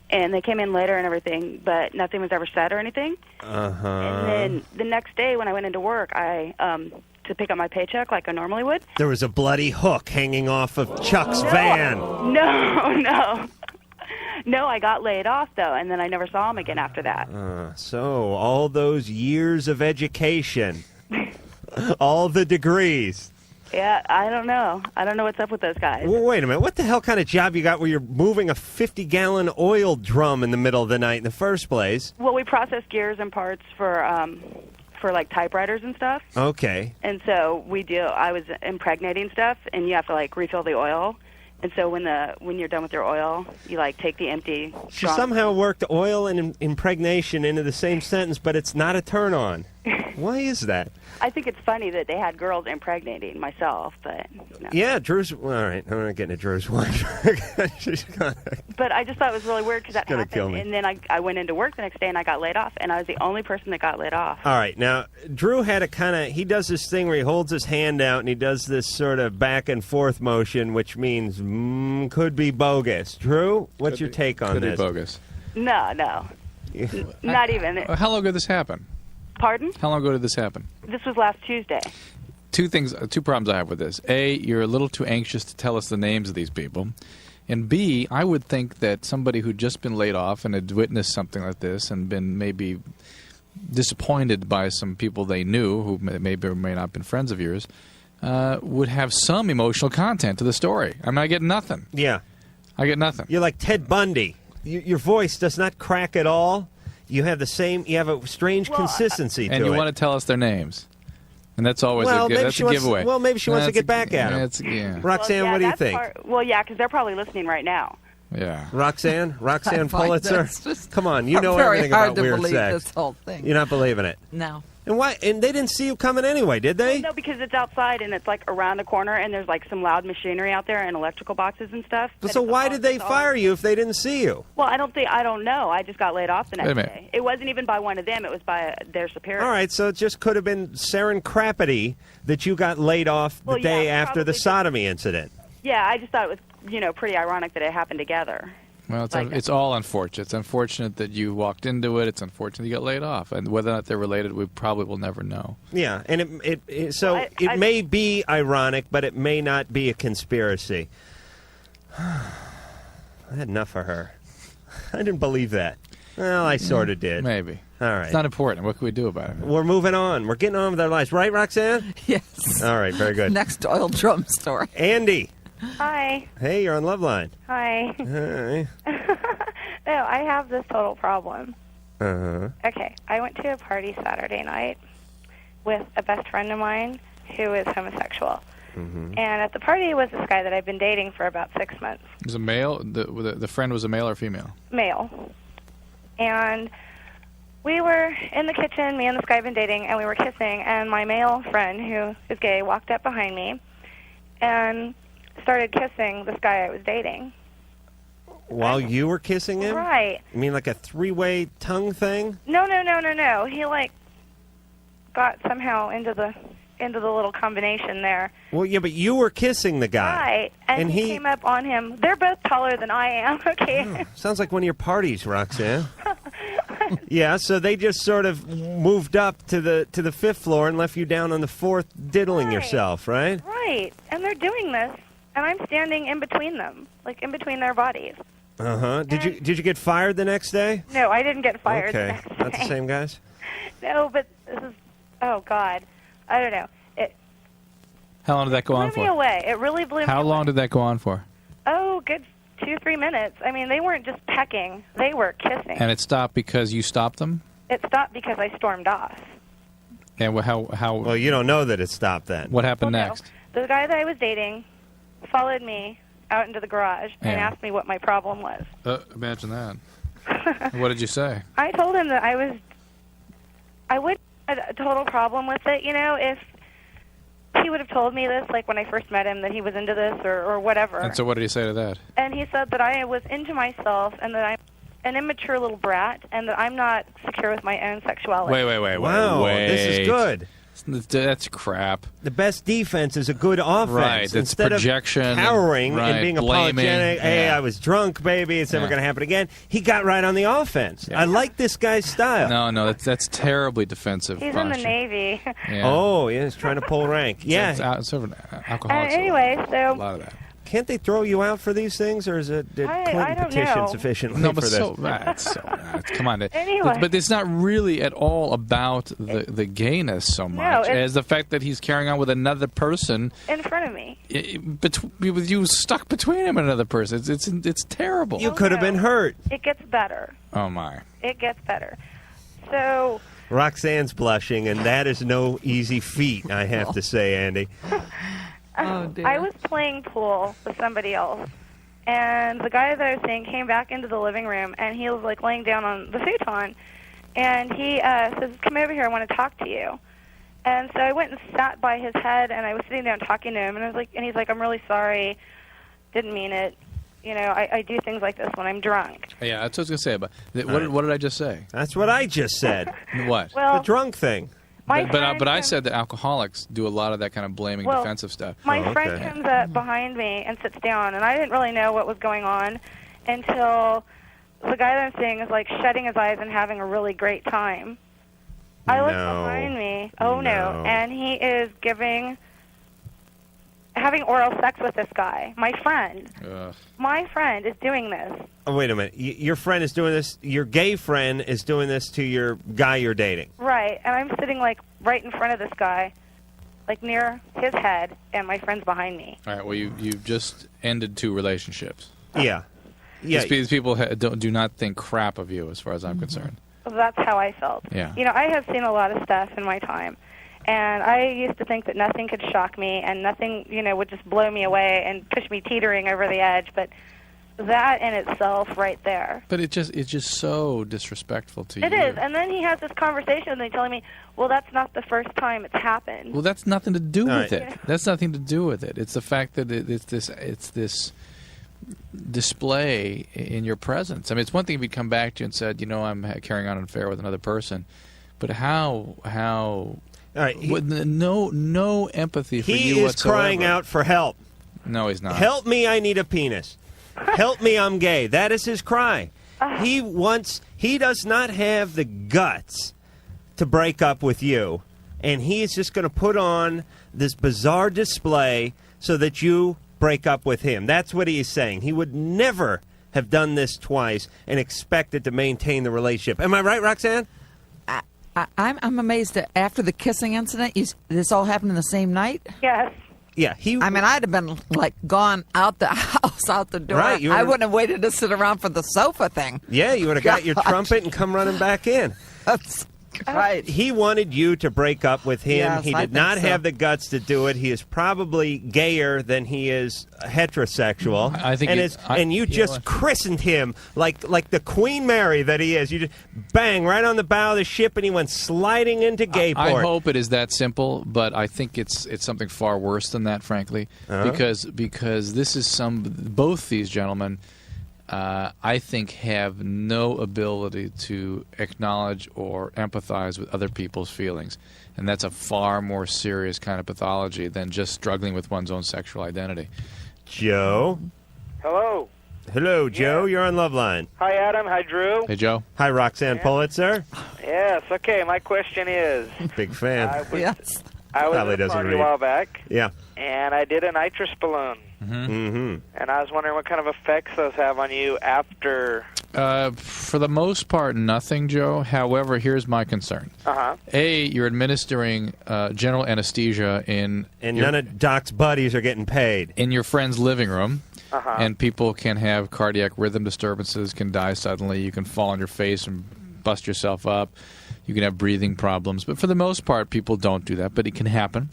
And they came in later and everything, but nothing was ever said or anything. Uh-huh. And then the next day when I went into work, to pick up my paycheck like I normally would. There was a bloody hook hanging off of Chuck's van. No. No, I got laid off, though, and then I never saw him again after that. So all those years of education, all the degrees. Yeah, I don't know. I don't know what's up with those guys. Well, wait a minute. What the hell kind of job you got where you're moving a 50-gallon oil drum in the middle of the night in the first place? Well, we process gears and parts for like typewriters and stuff. Okay. And so I was impregnating stuff, and you have to like refill the oil And so when you're done with your oil, you like take the empty. She somehow worked oil and impregnation into the same sentence, but it's not a turn on. Why is that? I think it's funny that they had girls impregnating myself, but no. Yeah, Drew's. All right, I'm not getting to Drew's wife. But I just thought it was really weird because that gonna happened. kill me. And then I went into work the next day and I got laid off, and I was the only person that got laid off. All right, now Drew had a kind of. He does this thing where he holds his hand out and he does this sort of back and forth motion, which means could be bogus. Drew, what's your take on Could this? be bogus. No, not even. How long ago did this happen? Pardon? How long ago did this happen? This was last Tuesday. Two problems I have with this. A, you're a little too anxious to tell us the names of these people. And B, I would think that somebody who'd just been laid off and had witnessed something like this and been maybe disappointed by some people they knew who maybe or may not have been friends of yours would have some emotional content to the story. I mean, I get nothing. Yeah. I get nothing. You're like Ted Bundy. Your voice does not crack at all. You have the same. You have a strange consistency to it. And you want to tell us their names. And that's always well, a giveaway. Well, maybe she wants to get back at him. Yeah. Roxanne, what do you think? Because they're probably listening right now. Yeah. Roxanne I find Pulitzer. this Come on, you know very everything hard about to weird believe sex. this whole thing. You're not believing it. No. And why? And they didn't see you coming anyway, did they? No, because it's outside and it's like around the corner, and there's like some loud machinery out there and electrical boxes and stuff. So why did they fire you if they didn't see you? Well, I don't know. I just got laid off the Wait a next minute. day. It wasn't even by one of them. It was by their superior. All right, so it just could have been serendipity that you got laid off the day after the sodomy incident. Yeah, I just thought it was, pretty ironic that it happened together. Well, it's all unfortunate. It's unfortunate that you walked into it. It's unfortunate you got laid off. And whether or not they're related, we probably will never know. Yeah, and it may be ironic, but it may not be a conspiracy. I had enough of her. I didn't believe that. Well, I sort of did. Maybe. All right. It's not important. What can we do about it? We're moving on. We're getting on with our lives. Right, Roxanne? Yes. All right, very good. Next oil drum story. Andy. Hi. Hey, you're on Loveline. Hi. Hi. No, I have this total problem. Uh-huh. Okay, I went to a party Saturday night with a best friend of mine who is homosexual. Mm-hmm. And at the party was this guy that I've been dating for about 6 months. Was a male? The friend was a male or female? Male. And we were in the kitchen, me and this guy had been dating, and we were kissing, and my male friend, who is gay, walked up behind me and started kissing this guy I was dating. While you were kissing him? Right. You mean like a three-way tongue thing? No. He, got somehow into the little combination there. Well, yeah, but you were kissing the guy. Right. And he came up on him. They're both taller than I am, okay? Oh, sounds like one of your parties, Roxanne. Yeah, so they just sort of moved up to the fifth floor and left you down on the fourth diddling yourself, right? Right. And they're doing this, and I'm standing in between them, in between their bodies. Uh-huh. Did you get fired the next day? No, I didn't get fired the Okay. next day. Not the same guys? No, but this is, oh, God. I don't know. It How long did that go on blew me for? away. It really blew me How away. long did that go on for? Oh, good 2-3 minutes. I mean, they weren't just pecking. They were kissing. And it stopped because you stopped them? It stopped because I stormed off. And how? Well, you don't know that it stopped then. What happened Well, no. next? The guy that I was dating followed me out into the garage and Yeah. asked me what my problem was. Imagine that. What did you say? I told him that I would have a total problem with it, if he would have told me this, when I first met him, that he was into this or whatever. And so what did he say to that? And he said that I was into myself and that I'm an immature little brat and that I'm not secure with my own sexuality. Wait. Wow, this is good. That's crap. The best defense is a good offense. Right, it's Instead projection of cowering and and being blaming. apologetic, hey, Yeah. I was drunk, baby, it's never Yeah. going to happen again. He got right on the offense. Yeah. I like this guy's style. No, that's terribly defensive. He's in the posture. Navy. Yeah. Oh, yeah, he's trying to pull rank. Yeah. It's sort of an alcoholic. Anyway, a so lot of that. Can't they throw you out for these things, or did I Clinton don't petition know. sufficiently No, for but this? come on. Anyway. But it's not really at all about the gayness so much it's- as the fact that he's carrying on with another person. in front of me. With you stuck between him and another person. It's terrible. You could have been hurt. It gets better. Oh my. It gets better. So, Roxanne's blushing, and that is no easy feat, I have to say, Andy. Oh, dear. I was playing pool with somebody else, and the guy that I was seeing came back into the living room, and he was like laying down on the futon, and he says, "Come over here, I want to talk to you." And so I went and sat by his head, and I was sitting there and talking to him, and I was like, and he's like, "I'm really sorry, didn't mean it. You know, I do things like this when I'm drunk." Yeah, that's what I was going to say. But what did I just say? That's what I just said. What? Well, The drunk thing. But I said that alcoholics do a lot of that kind of blaming, defensive stuff. My friend comes up behind me and sits down, and I didn't really know what was going on until the guy that I'm seeing is like shutting his eyes and having a really great time. I look behind me. Oh no! And he is having oral sex with this guy. My friend. My friend is doing this. Oh, wait a minute. Your friend is doing this. Your gay friend is doing this to your guy you're dating. Right, and I'm sitting like right in front of this guy, like near his head, and my friend's behind me. All right. Well, you've just ended 2 relationships. Yeah. These people do not think crap of you, as far as I'm concerned. That's how I felt. Yeah. You know, I have seen a lot of stuff in my time, and I used to think that nothing could shock me and nothing, you know, would just blow me away and push me teetering over the edge. But that in itself, right there. But it's just so disrespectful to you. It is. And then he has this conversation with me telling me, "Well, that's not the first time it's happened." Well, that's nothing to do with it. That's nothing to do with it. It's the fact that it's this display in your presence. I mean, it's one thing if he'd come back to you and said, "You know, I'm carrying on an affair with another person," but how? All right, no empathy for you He is whatsoever. crying out for help. No, he's not. Help me! I need a penis. Help me! I'm gay. That is his cry. He does not have the guts to break up with you, and he is just going to put on this bizarre display so that you break up with him. That's what he is saying. He would never have done this twice and expected to maintain the relationship. Am I right, Roxanne? I'm amazed that after the kissing incident, this all happened in the same night? Yes. Yeah, I mean, I'd have been like gone out the house, out the door. Right, I wouldn't have waited to sit around for the sofa thing. Yeah, you would have got your trumpet and come running back in. That's right. He wanted you to break up with him. Yes, He I did think not so. have the guts to do it. He is probably gayer than he is heterosexual. I think and you just christened him like the Queen Mary that he is. You just bang right on the bow of the ship, and he went sliding into gayport. I hope it is that simple, but I think it's something far worse than that, frankly, because this is both these gentlemen. I think have no ability to acknowledge or empathize with other people's feelings. And that's a far more serious kind of pathology than just struggling with one's own sexual identity. Joe? Hello. Hello, Joe. You're on Loveline. Hi, Adam. Hi, Drew. Hey, Joe. Hi, Roxanne Pulitzer. Yes, okay. My question is... Big fan. I was Probably at a doesn't party read. a while back, Yeah. and I did a nitrous balloon. Mm-hmm. And I was wondering what kind of effects those have on you after... For the most part, nothing, Joe. However, here's my concern. A, you're administering general anesthesia And none of Doc's buddies are getting paid. in your friend's living room. And people can have cardiac rhythm disturbances, can die suddenly. You can fall on your face and bust yourself up. You can have breathing problems. But for the most part, people don't do that, but it can happen.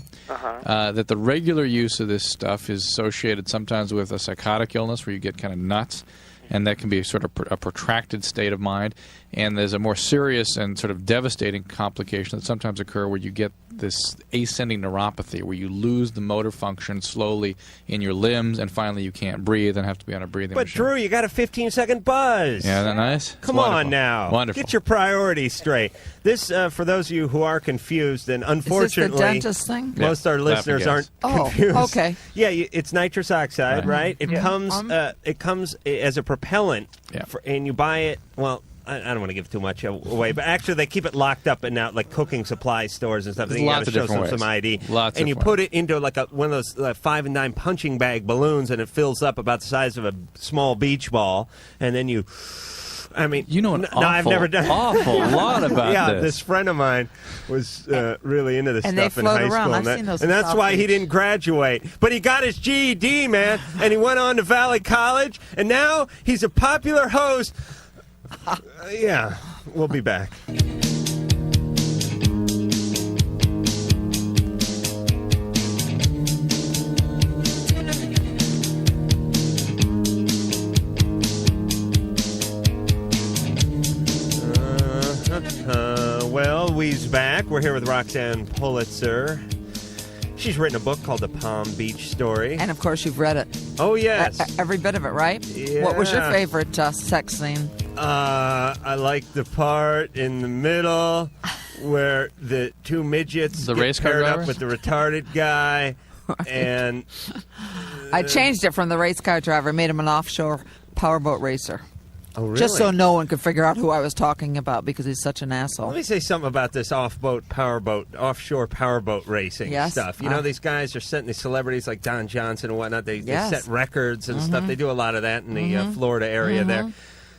That the regular use of this stuff is associated sometimes with a psychotic illness where you get kind of nuts, and that can be sort of a protracted state of mind. And there's a more serious and sort of devastating complication that sometimes occur where you get this ascending neuropathy, where you lose the motor function slowly in your limbs, and finally you can't breathe and have to be on a breathing But, machine. Drew, you got a 15-second buzz. Yeah, isn't that nice? Come It's on wonderful. now. Wonderful. Get your priorities straight. This, for those of you who are confused, and unfortunately, dentist thing? most of our listeners aren't Oh, confused. okay. Yeah, it's nitrous oxide, right? It comes as a propellant, Yeah. and you buy it. Well, I don't want to give too much away, but actually they keep it locked up in now like cooking supply stores and stuff. There's You lots gotta of show different some ways. ID. Lots and you different put it into like one of those 5 and 9 punching bag balloons, and it fills up about the size of a small beach ball, and then you. I mean, You know an no, I've never done awful lot about yeah, this. this friend of mine was really into this And they stuff in float high around. school, I've and, seen those and in that's South why he Beach. didn't graduate. But he got his GED, man, and he went on to Valley College, and now he's a popular host. Yeah, we'll be back. back. We're here with Roxanne Pulitzer. She's written a book called The Palm Beach Story. And, of course, you've read it. Oh, yes. Every bit of it, right? Yeah. What was your favorite sex scene? I like the part in the middle where the two midgets get paired up with the retarded guy. Right. And I changed it from the race car driver, made him an offshore powerboat racer. Oh, really? Just so no one could figure out who I was talking about because he's such an asshole. Let me say something about this offshore powerboat racing stuff. You know, these guys are setting these celebrities like Don Johnson and whatnot. They set records and stuff. They do a lot of that in the Florida area there.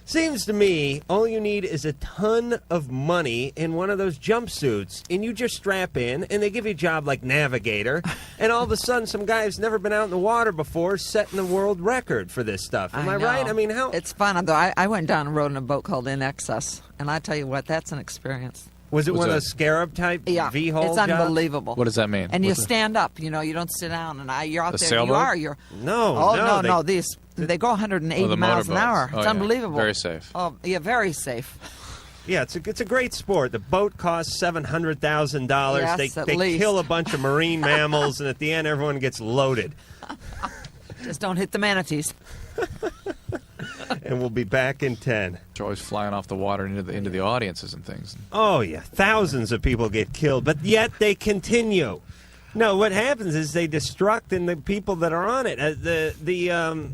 Seems to me all you need is a ton of money in one of those jumpsuits, and you just strap in, and they give you a job like navigator, and all of a sudden some guy who's never been out in the water before is setting the world record for this stuff. Am I right? I mean, how... It's fun. Though I went down and rode in a boat called In Excess, and I tell you what, that's an experience. Was it one of those scarab-type V-hole it's unbelievable. What does that mean? And you stand up, you know, you don't sit down, and you're out there. Sailboat? You're No. They go 180 miles an hour. It's unbelievable. Very safe. Oh, yeah, very safe. Yeah, it's a great sport. The boat costs $700,000. Yes, They least. kill a bunch of marine mammals, and at the end, everyone gets loaded. Just don't hit the manatees. And we'll be back in 10. They're always flying off the water into the audiences and things. Oh, yeah. Thousands of people get killed, but yet they continue. No, what happens is they destruct in the people that are on it. The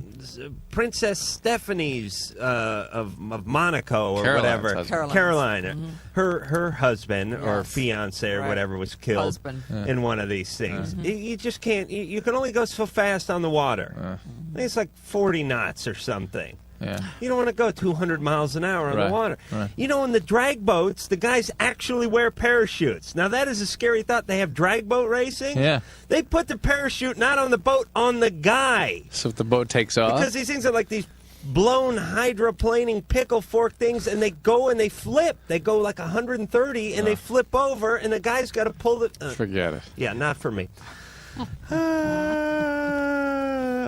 Princess Stephanie's of Monaco or Caroline's whatever, Caroline, her husband or fiance or whatever was killed in one of these things. You just can't. You can only go so fast on the water. I think it's like 40 knots or something. Yeah. You don't want to go 200 miles an hour on the water. Right. You know, in the drag boats, the guys actually wear parachutes. Now, that is a scary thought. They have drag boat racing. Yeah. They put the parachute not on the boat, on the guy. So if the boat takes off? Because these things are like these blown hydroplaning pickle fork things, and they go and they flip. They go like 130, and they flip over, and the guy's got to pull the... Forget it. Yeah, not for me.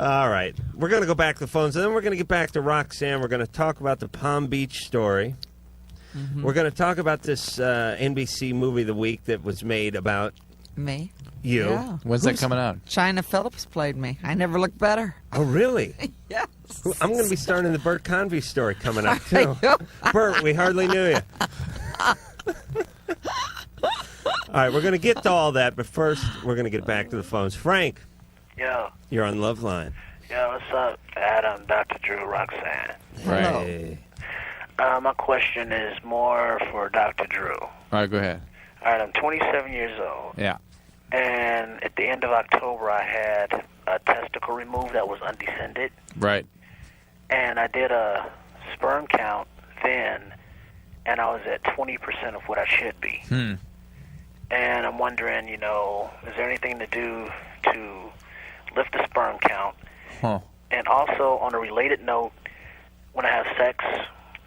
All right. We're going to go back to the phones, and then we're going to get back to Roxanne. We're going to talk about the Palm Beach story. We're going to talk about this NBC movie of the week that was made about me. You. Yeah. When's that coming out? China Phillips played me. I never looked better. Oh, really? Yes. I'm going to be starting the Bert Convy story coming up, too. Bert, we hardly knew you. All right, we're going to get to all that, but first we're going to get back to the phones. Frank. Yo. You're on Loveline. Yo, what's up, Adam, Dr. Drew, Roxanne? Right. My question is more for Dr. Drew. All right, go ahead. All right, I'm 27 years old. Yeah. And at the end of October, I had a testicle removed that was undescended. Right. And I did a sperm count then, and I was at 20% of what I should be. And I'm wondering, you know, is there anything to do to lift the sperm count? And also, on a related note, when I have sex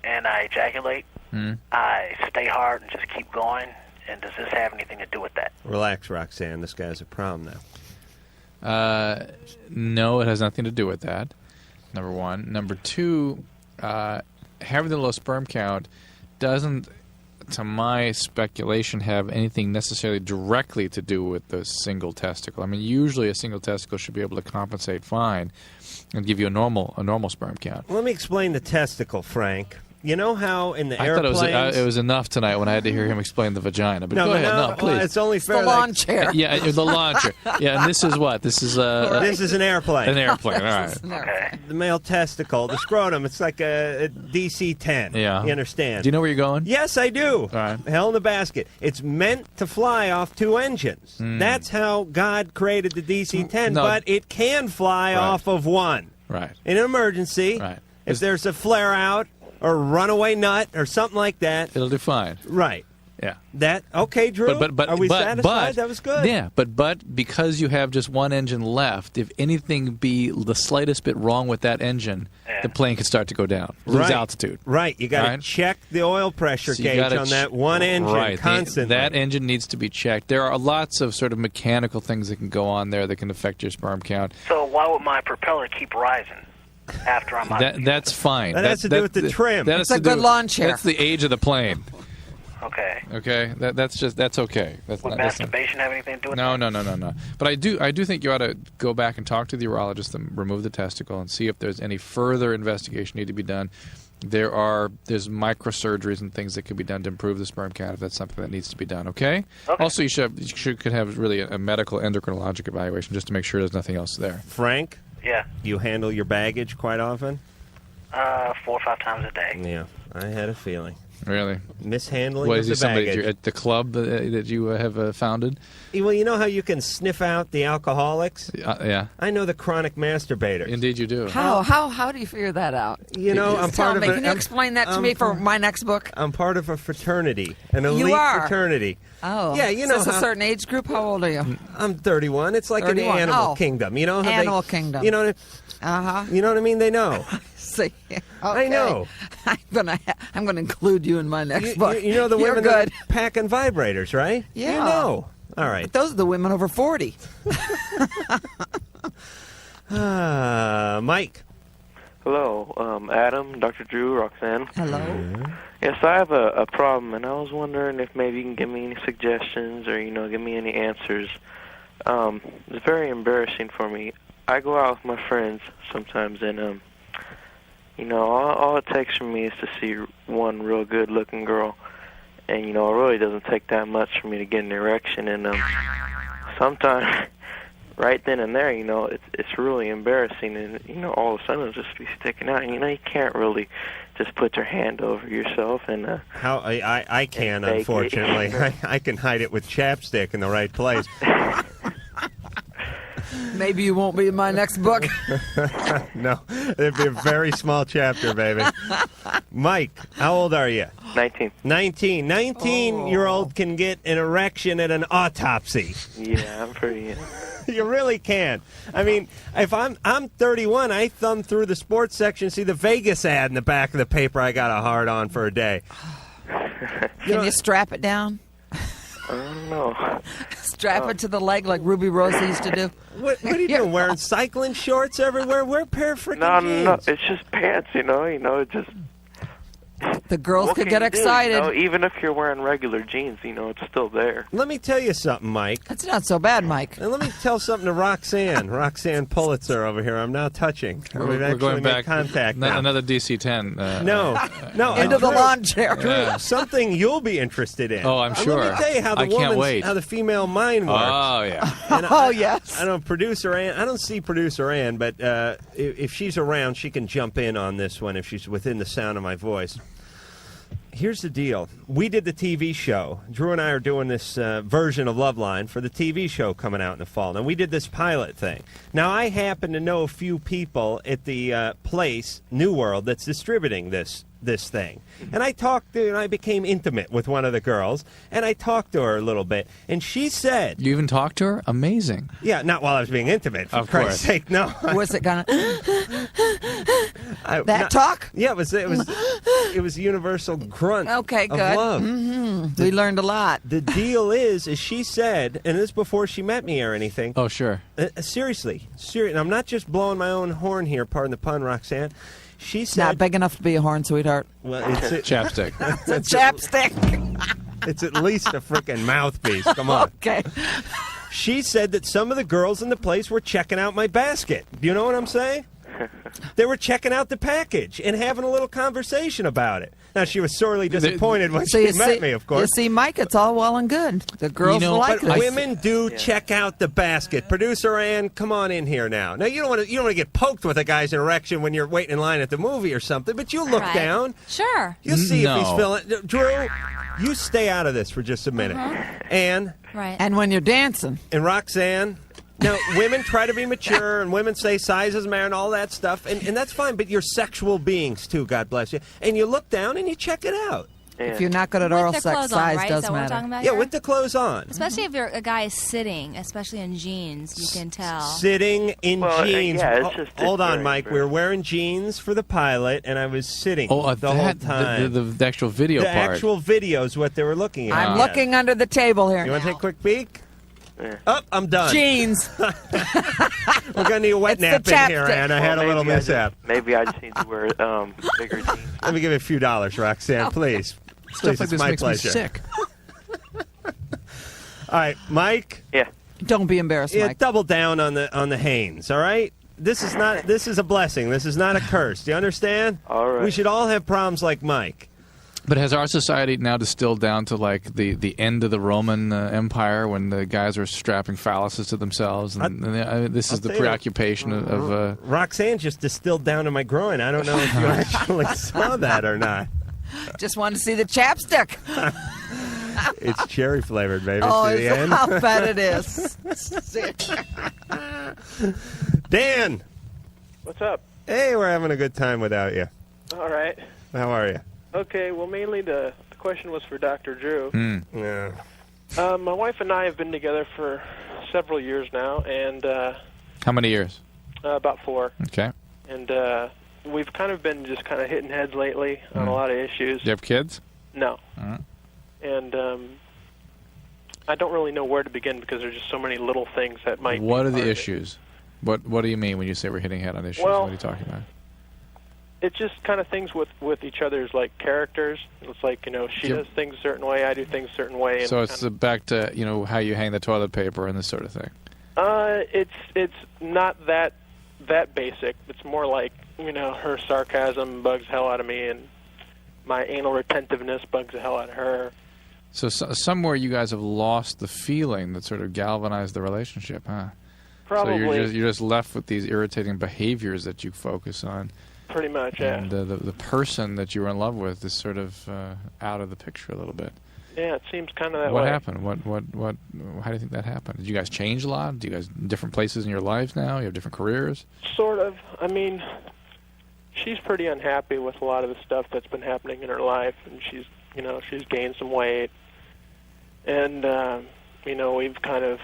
and I ejaculate, I stay hard and just keep going. And does this have anything to do with that? Relax, Roxanne. This guy's a problem now. No, it has nothing to do with that, number one. Number two, having the low sperm count doesn't, to my speculation, have anything necessarily directly to do with the single testicle. I mean, usually a single testicle should be able to compensate fine and give you a normal sperm count. Let me explain the testicle, Frank. You know how in the I airplanes... thought it was enough tonight when I had to hear him explain the vagina. But go ahead, no, please. It's only fair. The lawn chair. Yeah, the launcher. Yeah, and this is what? This is This is an airplane. An airplane, all right. Okay. The male testicle, the scrotum, it's like a DC-10. Yeah. You understand? Do you know where you're going? Yes, I do. All right. Hell in the basket. It's meant to fly off two engines. That's how God created the DC-10, No. but it can fly off of one. Right. In an emergency, if there's a flare-out or runaway nut or something like that. It'll do fine. Right. Yeah. Okay, Drew? Are we satisfied? That was good. Yeah, but because you have just one engine left, if anything be the slightest bit wrong with that engine, the plane could start to go down, lose altitude. Right. You got to check the oil pressure gauge on that one engine constantly. That engine needs to be checked. There are lots of sort of mechanical things that can go on there that can affect your sperm count. So why would my propeller keep rising after I'm out? That's fine. That has to do with the trim. It's a good lawn chair. That's the age of the plane. Okay. Okay, that's okay. That's Would not masturbation have anything to do with no, that? no. But I do think you ought to go back and talk to the urologist and remove the testicle and see if there's any further investigation need to be done. There's microsurgeries and things that could be done to improve the sperm count if that's something that needs to be done. Okay. Also, you could have really a medical endocrinologic evaluation just to make sure there's nothing else there. Frank? Yeah. You handle your baggage quite often? 4 or 5 times a day. Yeah, I had a feeling. Really? Mishandling What, of is he the somebody baggage. at the club that you have founded? Well, you know how you can sniff out the alcoholics? Yeah. I know the chronic masturbators. Indeed you do. How do you figure that out? You know, I'm part of Can you explain that to me for my next book? I'm part of a fraternity, an elite You are? fraternity. Oh. Yeah, you know Is this a certain age group? How old are you? I'm 31. It's like 31. an animal Oh. kingdom. You know how Animal kingdom. You know Uh-huh. You know what I mean? They know. See, I know. I'm gonna include you in my next book. You know the You're women good. that are packing vibrators, right? Yeah. You know. All right. But those are the women over 40. Mike. Hello, Adam, Dr. Drew, Roxanne. Hello. Yes, I have a problem, and I was wondering if maybe you can give me any suggestions or, give me any answers. It's very embarrassing for me. I go out with my friends sometimes, and, all it takes for me is to see one real good-looking girl. And, it really doesn't take that much for me to get an erection. And sometimes, right then and there, it's really embarrassing. And, all of a sudden it'll just be sticking out. And, you can't really just put your hand over yourself. And How I can, fake it. unfortunately. I can hide it with chapstick in the right place. Maybe you won't be in my next book. No, it'd be a very small chapter, baby. Mike, how old are you? 19. 19. 19-year-old can get an erection at an autopsy. Yeah, I'm pretty... You really can. I mean, if I'm 31, I thumb through the sports section, see the Vegas ad in the back of the paper. I got a hard on for a day. Can you strap it down? I don't know. Strap it to the leg like Ruby Rose used to do. What are you doing? Wearing cycling shorts everywhere? Wear a pair of freaking jeans. No, it's just pants, it just... The girls What could can get you do, excited. even if you're wearing regular jeans, it's still there. Let me tell you something, Mike. That's not so bad, Mike. And let me tell something to Roxanne Pulitzer over here. I'm now touching. We've We're actually going made back. contact now. Another DC-10. No. Into the Drew, lawn chair. Yeah. Something you'll be interested in. Oh, I'm sure. Let me tell you how I can't wait. how the female mind works. Oh, yeah. And Oh, yes. I don't see producer Ann, but if she's around, she can jump in on this one if she's within the sound of my voice. Here's the deal. We did the TV show. Drew and I are doing this version of Loveline for the TV show coming out in the fall. Now, we did this pilot thing. Now, I happen to know a few people at the place, New World, that's distributing this thing. And I became intimate with one of the girls, and I talked to her a little bit, and she said... You even talked to her? Amazing. Yeah, not while I was being intimate, for Of Christ's course. sake, no. Was it gonna... That talk? Yeah, it was universal grunt Okay, of good. love. Mm-hmm. We learned a lot. The deal is she said, and this is before she met me or anything. Oh, sure. Seriously, and I'm not just blowing my own horn here, pardon the pun, Roxanne. She said... Not big enough to be a horn, sweetheart. Well, it's Chapstick. It's a chapstick. It's at least a freaking mouthpiece. Come on. Okay. She said that some of the girls in the place were checking out my basket. Do you know what I'm saying? They were checking out the package and having a little conversation about it. Now, she was sorely disappointed when she met me, of course. You see, Mike, it's all well and good. The girls like but this. women do check out the basket. Producer Ann, come on in here now. Now, you don't want to get poked with a guy's erection when you're waiting in line at the movie or something, but you look Right. down. Sure. You'll see if No. he's feeling... Drew, you stay out of this for just a minute. Ann... Right. And when you're dancing. And Roxanne... Now, women try to be mature, and women say sizes matter and all that stuff, and that's fine, but you're sexual beings, too, God bless you. And you look down and you check it out. If you're not good at oral With the sex, clothes on, size right? Is does that what we're matter. talking about Yeah, here? with the clothes on. Especially if a guy is sitting, especially in jeans, you can tell. Sitting in jeans. yeah, it's just- Hold it's on, very, Mike. very- We were wearing jeans for the pilot, and I was sitting the whole time. The actual video The part. actual video is what they were looking at. I'm looking under the table here. You want to take a quick peek? Oh, I'm done. Jeans. We're going to need a wet nap in here, Ann. I had a little mishap. Maybe I just need to wear bigger jeans. Let me give you a few dollars, Roxanne, please. Stuff like this my makes pleasure. me sick. All right, Mike. Yeah. Don't be embarrassed, Yeah, Mike. double down on the Haynes. All right. This is a blessing. This is not a curse. Do you understand? All right. We should all have problems like Mike. But has our society now distilled down to like the end of the Roman Empire when the guys were strapping phalluses to themselves? And this is the preoccupation of Roxanne just distilled down to my groin. I don't know if you actually saw that or not. Just wanted to see the chapstick. It's cherry flavored, baby. Oh, See the end? I'll bet it is. Dan. What's up? Hey, we're having a good time without you. All right. How are you? Okay, well, mainly the question was for Dr. Drew. Yeah. My wife and I have been together for several years now, and how many years? About 4. Okay. And we've kind of been just kind of hitting heads lately on a lot of issues. Do you have kids? No. All right. And I don't really know where to begin because there's just so many little things that might. What are the issues? What do you mean when you say we're hitting head on issues? Well, what are you talking about? It's just kind of things with each other's like characters. It's like, you know, she does things a certain way, I do things a certain way. And So it's back to, you know, how you hang the toilet paper and this sort of thing. It's not that basic. It's more like, you know, her sarcasm bugs the hell out of me, and my anal retentiveness bugs the hell out of her. So somewhere you guys have lost the feeling that sort of galvanized the relationship, huh? Probably. So you're just left with these irritating behaviors that you focus on. Pretty much, yeah. And the person that you were in love with is sort of out of the picture a little bit. Yeah, it seems kind of that way. What happened? What? How do you think that happened? Did you guys change a lot? Do you guys in different places in your lives now? You have different careers? Sort of. I mean, she's pretty unhappy with a lot of the stuff that's been happening in her life, and she's gained some weight, and we've kind of.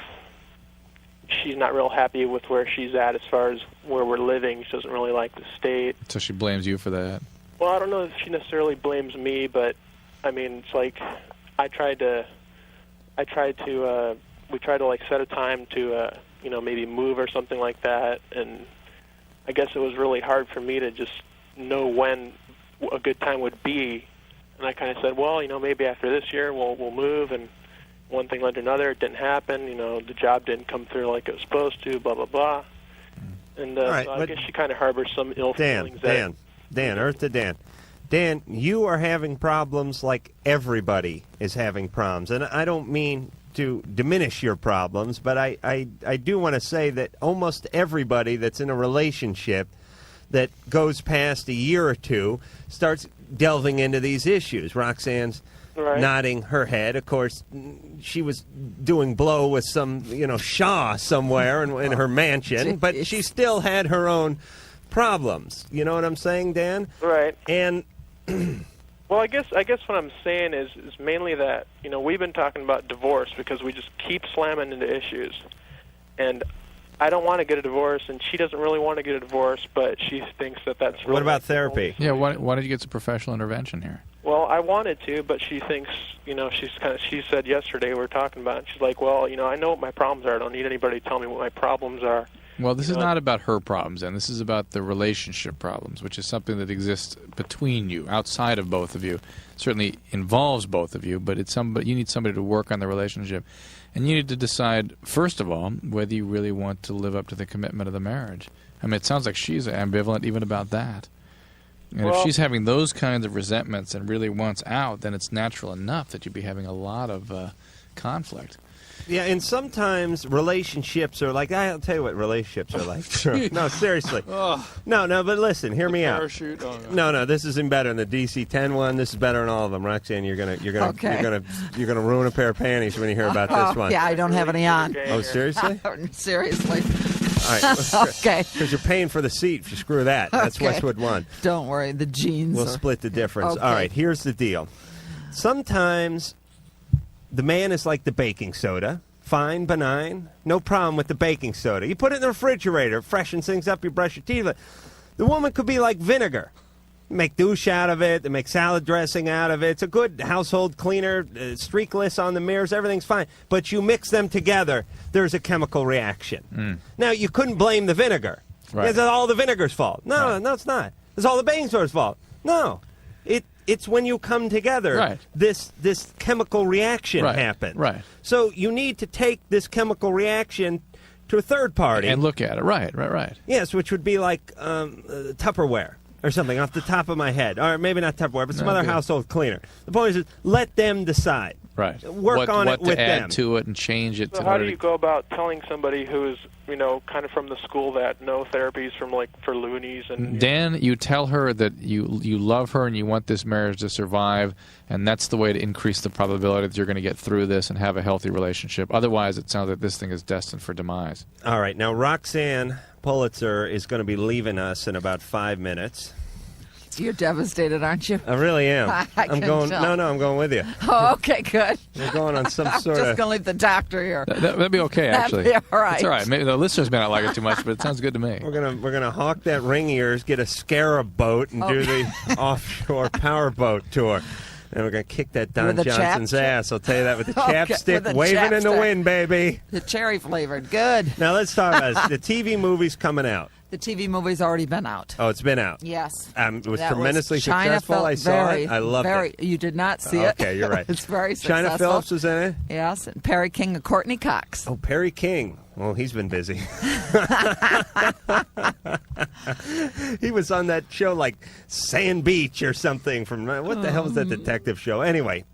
She's not real happy with where she's at as far as where we're living. She doesn't really like the state. So she blames you for that? Well, I don't know if she necessarily blames me, but I mean, it's like we tried to like set a time to maybe move or something like that, and I guess it was really hard for me to just know when a good time would be, and I kind of said, well, maybe after this year we'll move, and one thing led to another. It didn't happen. The job didn't come through like it was supposed to. Blah blah blah. And right, so I guess she kind of harbors some ill feelings. Dan, Earth to Dan. Dan, you are having problems like everybody is having problems, and I don't mean to diminish your problems, but I do want to say that almost everybody that's in a relationship that goes past a year or two starts delving into these issues. Roxanne's nodding her head. Of course, she was doing blow with some, Shaw somewhere in her mansion, but she still had her own problems. You know what I'm saying, Dan? Right. And well, I guess what I'm saying is mainly that we've been talking about divorce because we just keep slamming into issues, and I don't want to get a divorce, and she doesn't really want to get a divorce, but she thinks that's. Really what about therapy? Yeah, why did you get some professional intervention here? Well, I wanted to, but she thinks, she said yesterday we were talking about it, she's like, well, I know what my problems are. I don't need anybody to tell me what my problems are. Well, this is not about her problems, and this is about the relationship problems, which is something that exists between you, outside of both of you. Certainly involves both of you, but you need somebody to work on the relationship. And you need to decide, first of all, whether you really want to live up to the commitment of the marriage. I mean, it sounds like she's ambivalent even about that. And if she's having those kinds of resentments and really wants out, then it's natural enough that you'd be having a lot of conflict. Yeah, and sometimes relationships are like, I'll tell you what relationships are like. No, seriously. No, but listen, hear me out. Parachute? Oh, no, this isn't better than the DC-10 one. This is better than all of them. Roxanne, you're gonna ruin a pair of panties when you hear about this one. Yeah, I don't have any on. Oh, seriously? Seriously. All right. Okay. Because you're paying for the seat if you screw that. That's Okay. Westwood One. Don't worry, the jeans. We'll split the difference. Okay. All right, here's the deal. Sometimes the man is like the baking soda. Fine, benign, no problem with the baking soda. You put it in the refrigerator, it freshens things up, you brush your teeth with it. The woman could be like vinegar. You make douche out of it, they make salad dressing out of it. It's a good household cleaner, streakless on the mirrors, everything's fine. But you mix them together, there's a chemical reaction. Now, you couldn't blame the vinegar. Right. It's all the vinegar's fault. No, it's not. It's all the baking soda's fault. No. it's when you come together, Right. this chemical reaction Right, happens. right. So you need to take this chemical reaction to a third party. And look at it. Right. Yes, which would be like Tupperware or something off the top of my head. Or maybe not Tupperware, but some other household cleaner. The point is, let them decide. Right. Work on it with what to add them. to it and change it. So how do you go about telling somebody who's, kind of from the school that no therapies from for loonies and Dan, you tell her that you love her and you want this marriage to survive, and that's the way to increase the probability that you're going to get through this and have a healthy relationship. Otherwise, it sounds like this thing is destined for demise. All right. Now, Roxanne Pulitzer is going to be leaving us in about 5 minutes. You're devastated, aren't you? I really am. I I'm can going. tell. No, I'm going with you. Oh, okay, good. We're going on some I'm sort just of. going to leave the doctor here. That'd be okay, actually. That'd be all right. It's all right. Maybe the listeners may not like it too much, but it sounds good to me. We're gonna hawk that ring ears, get a scarab boat, and do the offshore Powerboat tour. And we're gonna kick that Don With the Johnson's ass. I'll tell you that with the Okay, chapstick with the waving in the chapstick. wind, baby. The cherry flavored. Good. Now let's talk about the TV movies coming out. The TV movie's already been out. Oh, it's been out. Yes. It was That tremendously China successful. Phil- I saw very, it. I loved very, it. You did not see it. Okay, you're right. It's very successful. China Phillips was in it. Yes, and Perry King and Courtney Cox. Oh, Perry King. Well, he's been busy. He was on that show like Sand Beach or something from what the hell was that detective show? Anyway,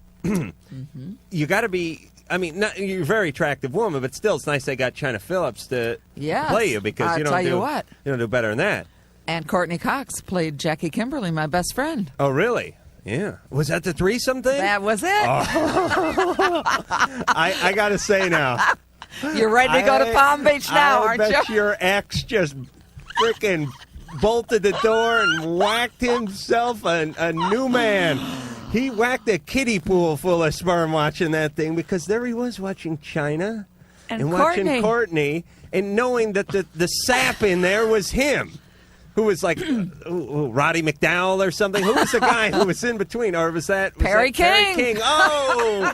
you got to be. I mean, you're a very attractive woman, but still, it's nice they got China Phillips to Yes. play you because I'll you don't tell do you what. you don't do better than that. And Courtney Cox played Jackie Kimberly, my best friend. Oh, really? Yeah. Was that the threesome thing? That was it. I got to say now. You're ready to go to Palm Beach now, I aren't bet you? your ex just freaking bolted the door and whacked himself a new man. He whacked a kiddie pool full of sperm watching that thing because there he was watching China And watching Courtney and knowing that the sap in there was him. Who was like Roddy McDowell or something? Who was the guy who was in between? Or was that Perry Perry King. King? Oh!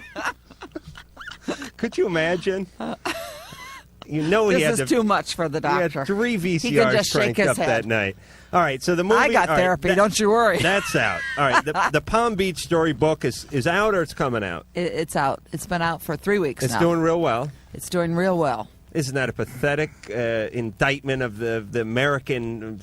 Could you imagine? You know he had This is too much for the He had doctor. 3 He can VCRs just shake cranked his up head. that night. All right, so the movie. I got all right, therapy, don't you worry. That's out. All right, the Palm Beach Story book is out or it's coming out? It's out. It's been out for 3 weeks It's now. doing real well. It's doing real well. Isn't that a pathetic indictment of the American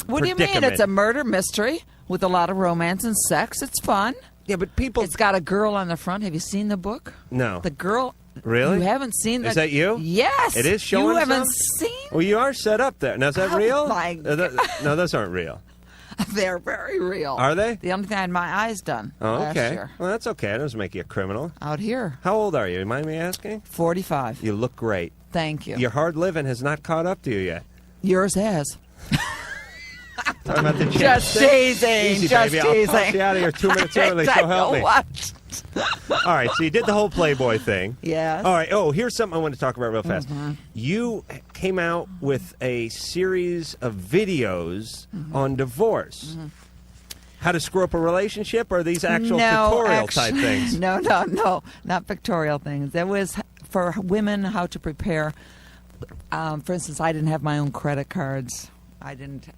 What do you mean? It's a murder mystery with a lot of romance and sex. It's fun. Yeah, but people. It's got a girl on the front. Have you seen the book? No. The girl. Really? You haven't seen Is the- that you? Yes. It is showing You haven't some? seen? Well, you are set up there. Now, is that Oh, real? my No, those aren't real. They're very real. Are they? The only thing I had my eyes done Oh, last okay. year. Well, that's okay. That doesn't make you a criminal. Out here. How old are you? Mind me asking? 45. You look great. Thank you. Your hard living has not caught up to you yet. Yours has. Talking about the Just chapstick? teasing. Easy, Just baby. I'll teasing. toss you out of here 2 minutes early, so I help know me. what? All right, so you did the whole Playboy thing. Yes. All right. Oh, here's something I want to talk about real fast. Mhm. You came out with a series of videos on divorce. How to screw up a relationship, or are these actual tutorial type things? No, not pictorial things. It was for women how to prepare. For instance, I didn't have my own credit cards. I didn't,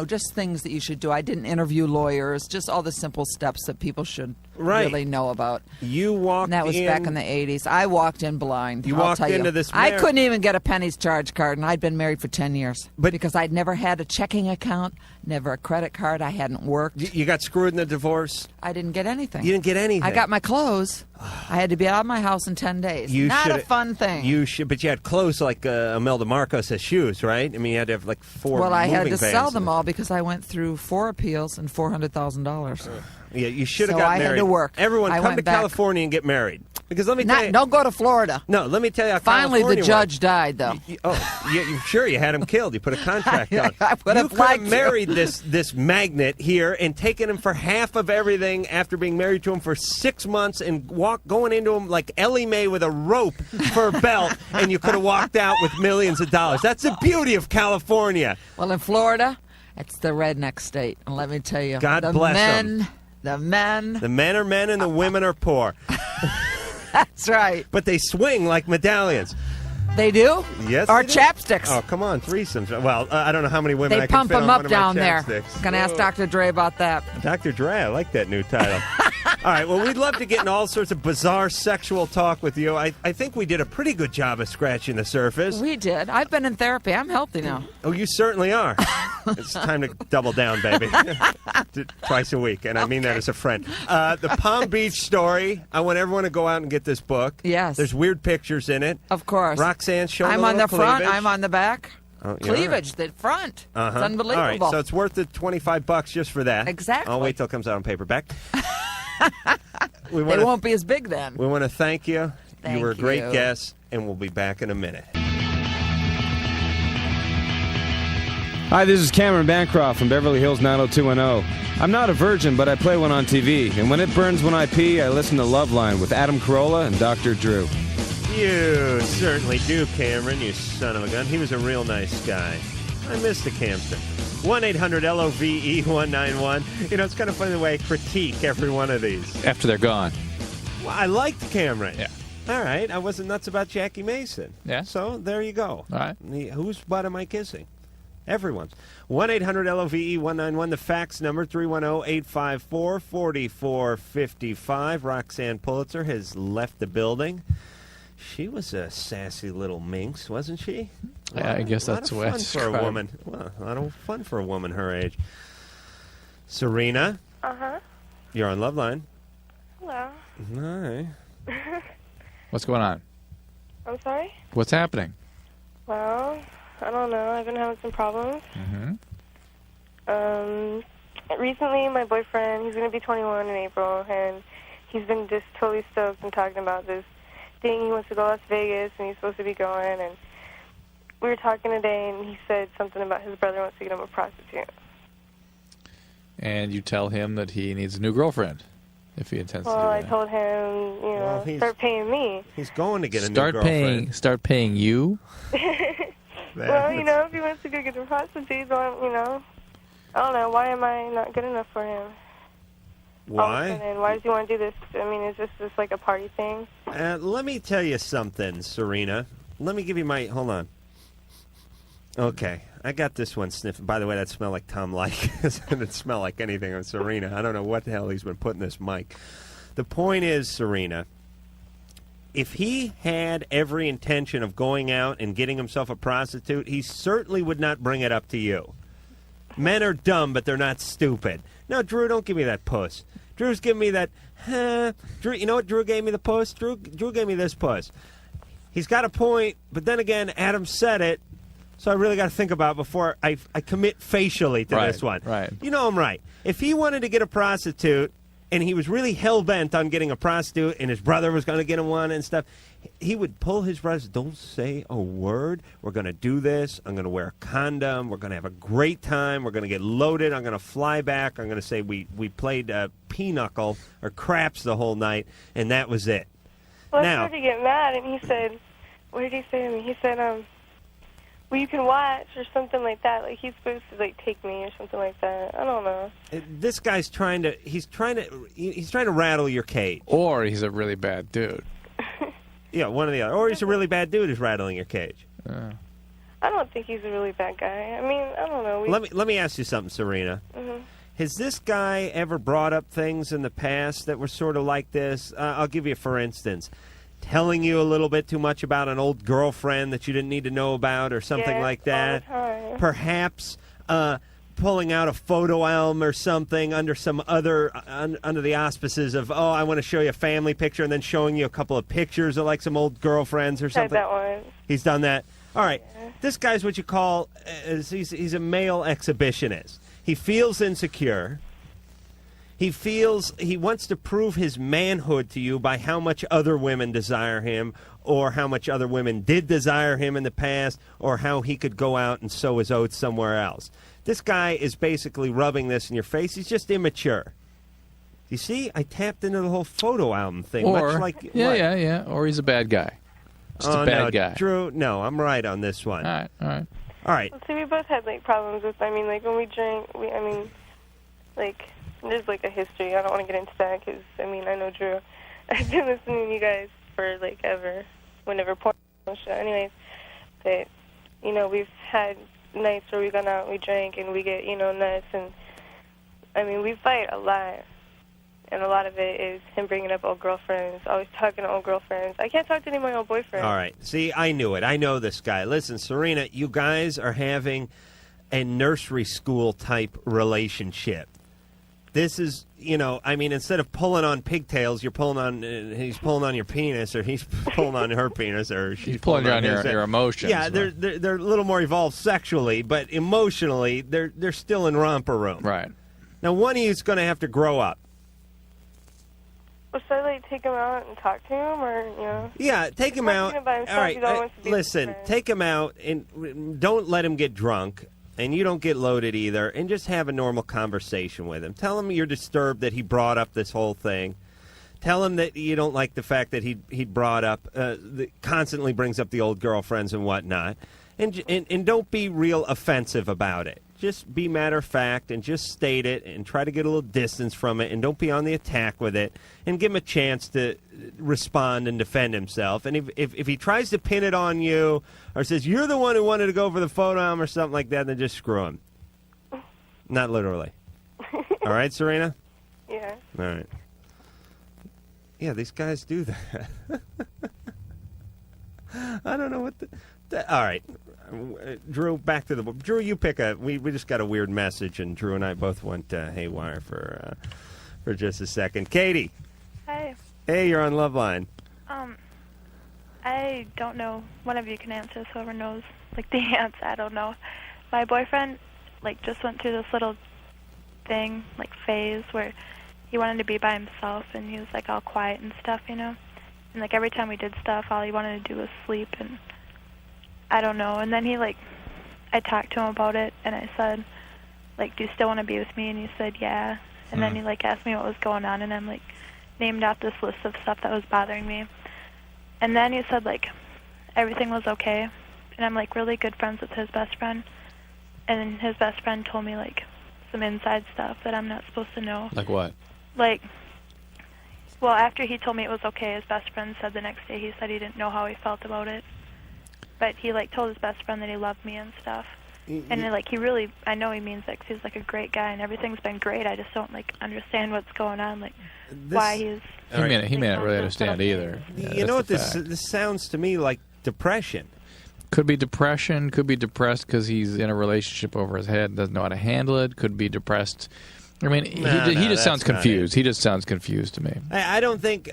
just things that you should do. I didn't interview lawyers. Just all the simple steps that people should really know about. You walked And that was in. back in the 80s. I walked in blind. You I'll walked tell into you. this I mar- couldn't even get a penny's charge card, and I'd been married for 10 years. Because I'd never had a checking account, never a credit card. I hadn't worked. You got screwed in the divorce? I didn't get anything. You didn't get anything? I got my clothes. I had to be out of my house in 10 days. Not a shoulda- fun thing. You should, but you had clothes like Imelda Marcos has shoes, right? I mean, you had to have like 4 Well, I had moving to vans. sell them all because I went through 4 appeals and $400,000. Yeah, you should have So got I had married. to work. Everyone, I come went to back. California and get married. Because let me tell you, Don't go to Florida. No, let me tell you how Finally, the California judge works. died, though. Sure, you had him killed. You put a contract on. I would You have could liked have to. married this magnate here and taken him for half of everything after being married to him for 6 months and going into him like Ellie Mae with a rope for a belt, and you could have walked out with millions of dollars. That's the beauty of California. Well, in Florida, it's the redneck state. And let me tell you, God the bless men, them. the men. The men are men and the women are poor. That's right. But they swing like medallions. They do? Yes. Or they do. chapsticks. Oh, come on, threesomes. Well, I don't know how many women They I can pump fit them on up one of my down there. chapsticks. Gonna ask Dr. Dre about that. Dr. Dre, I like that new title. All right, well, we'd love to get in all sorts of bizarre sexual talk with you. I think we did a pretty good job of scratching the surface. We did. I've been in therapy. I'm healthy now. Oh, you certainly are. It's time to double down, baby. Twice a week, and I mean that as a friend. The Palm Beach story. I want everyone to go out and get this book. Yes. There's weird pictures in it. Of course. Roxanne, show I'm a on the little front. cleavage. I'm on the back. Oh, you Cleavage, the front. Uh-huh. It's unbelievable. All right, so it's worth the $25 just for that. Exactly. I'll wait till it comes out on paperback. They won't be as big then. We want to thank you. You were a great you. guest, and we'll be back in a minute. Hi, this is Cameron Bancroft from Beverly Hills 90210. I'm not a virgin, but I play one on TV. And when it burns when I pee, I listen to Loveline with Adam Carolla and Dr. Drew. You certainly do, Cameron, you son of a gun. He was a real nice guy. I miss the Campton. 1-800-LOVE-191. You know, it's kind of funny the way I critique every one of these. After they're gone. Well, I liked Cameron. Yeah. All right, I wasn't nuts about Jackie Mason. Yeah. So there you go. All right. Whose butt am I kissing? Everyone's. 1-800-LOVE-191. The fax number, 310-854-4455. Roxanne Pulitzer has left the building. She was a sassy little minx, wasn't she? Yeah, I guess that's a the way I lot of fun for a describe woman. Well, a lot of fun for a woman her age. Serena, Uh-huh. you're on Loveline. Hello. Hi. What's going on? I'm sorry? What's happening? Well, I don't know. I've been having some problems. Recently, my boyfriend, he's going to be 21 in April, and he's been just totally stoked and talking about this thing. He wants to go to Las Vegas, and he's supposed to be going, and we were talking today, and he said something about his brother wants to get him a prostitute. And you tell him that he needs a new girlfriend if he intends to do Well, I that. told him, start paying me. He's going to get a new Start girlfriend. Start paying you? Well, if he wants to go get a prostitute, I don't know. Why am I not good enough for him? Why? And why does he want to do this? I mean, is this just like a party thing? Let me tell you something, Serena. Let me give you my... Hold on. Okay. I got this one sniffing. By the way, that smelled like Tom Like. It didn't smell like anything on Serena. I don't know what the hell he's been putting this mic. The point is, Serena, if he had every intention of going out and getting himself a prostitute, he certainly would not bring it up to you. Men are dumb, but they're not stupid. No, Drew, don't give me that puss. Drew's giving me that, Drew, you know what Drew gave me the puss? Drew gave me this puss. He's got a point, but then again, Adam said it, so I really got to think about it before I commit facially to this one. Right. You know I'm right. If he wanted to get a prostitute, and he was really hell-bent on getting a prostitute, and his brother was going to get him one and stuff, he would pull his brothers, don't say a word. We're going to do this. I'm going to wear a condom. We're going to have a great time. We're going to get loaded. I'm going to fly back. I'm going to say we played pinochle or craps the whole night, and that was it. Well, now, I started to get mad, and he said, what did he say to me? He said, well, you can watch or something like that. Like, he's supposed to, like, take me or something like that. I don't know. this guy's trying to rattle your cage. Or he's a really bad dude. Yeah, one or the other. Or he's a really bad dude who's rattling your cage. I don't think he's a really bad guy. I mean, I don't know. Let me ask you something, Serena. Mm-hmm. Has this guy ever brought up things in the past that were sort of like this? I'll give you, for instance, telling you a little bit too much about an old girlfriend that you didn't need to know about or something like that. All the time. Perhaps pulling out a photo album or something under some other under the auspices of, oh, I want to show you a family picture, and then showing you a couple of pictures of like some old girlfriends or something. Said that one. He's done that. All right. Yeah. This guy's what you call he's a male exhibitionist. He feels insecure. He wants to prove his manhood to you by how much other women desire him, or how much other women did desire him in the past, or how he could go out and sow his oats somewhere else. This guy is basically rubbing this in your face. He's just immature. You see, I tapped into the whole photo album thing. Or, much like, yeah. Or he's a bad guy. Just a bad guy. Drew, no, I'm right on this one. All right. Well, see, we both had, like, problems with, I mean, like, when we drink, there's, like, a history. I don't want to get into that because, I mean, I know Drew. I've been listening to you guys for, like, ever. Whenever porn shit. Anyways, but, you know, we've had nights where we gone out, we drank, and we get, you know, nuts, and, I mean, we fight a lot. And a lot of it is him bringing up old girlfriends, always talking to old girlfriends. I can't talk to any of my old boyfriends. All right. See, I knew it. I know this guy. Listen, Serena, you guys are having a nursery school type relationship. This is, you know, I mean, instead of pulling on pigtails, you're pulling on, he's pulling on your penis, or he's pulling on her penis, or she's pulling on his. your emotions. Yeah, they're a little more evolved sexually, but emotionally, they're still in romper room. Right. Now, one of you is going to have to grow up. Well, should I, like, take him out and talk to him, or, you know? Yeah, take him out. All right, listen, take him out, and don't let him get drunk, and you don't get loaded either, and just have a normal conversation with him. Tell him you're disturbed that he brought up this whole thing. Tell him that you don't like the fact that he brought up, constantly brings up the old girlfriends and whatnot, and don't be real offensive about it. Just be matter of fact and just state it and try to get a little distance from it, and don't be on the attack with it, and give him a chance to respond and defend himself. And if he tries to pin it on you or says you're the one who wanted to go for the photo album or something like that, then just screw him. Not literally. All right, Serena? Yeah. All right. Yeah, these guys do that. I don't know what all right. Drew, back to the book. Drew, you pick we just got a weird message, and Drew and I both went haywire for just a second. Katie. Hi. Hey, you're on Loveline. I don't know. One of you can answer. Whoever knows, like, the answer, I don't know. My boyfriend, like, just went through this little thing, like, phase where he wanted to be by himself, and he was, like, all quiet and stuff, you know? And, like, every time we did stuff, all he wanted to do was sleep, and I don't know. And then he, like, I talked to him about it, and I said, like, do you still want to be with me? And he said, yeah. And then he, like, asked me what was going on, and I'm, like, named out this list of stuff that was bothering me. And then he said, like, everything was okay. And I'm, like, really good friends with his best friend. And his best friend told me, like, some inside stuff that I'm not supposed to know. Like what? Like, well, after he told me it was okay, his best friend said the next day he said he didn't know how he felt about it. But he, like, told his best friend that he loved me and stuff. And, like, he really, I know he means it 'cause he's, like, a great guy and everything's been great. I just don't, like, understand what's going on, like, why he's... He may not really understand either. You know what this sounds to me like? Depression. Could be depression. Could be depressed because he's in a relationship over his head, doesn't know how to handle it. Could be depressed. I mean, he just sounds confused. He just sounds confused to me. I don't think,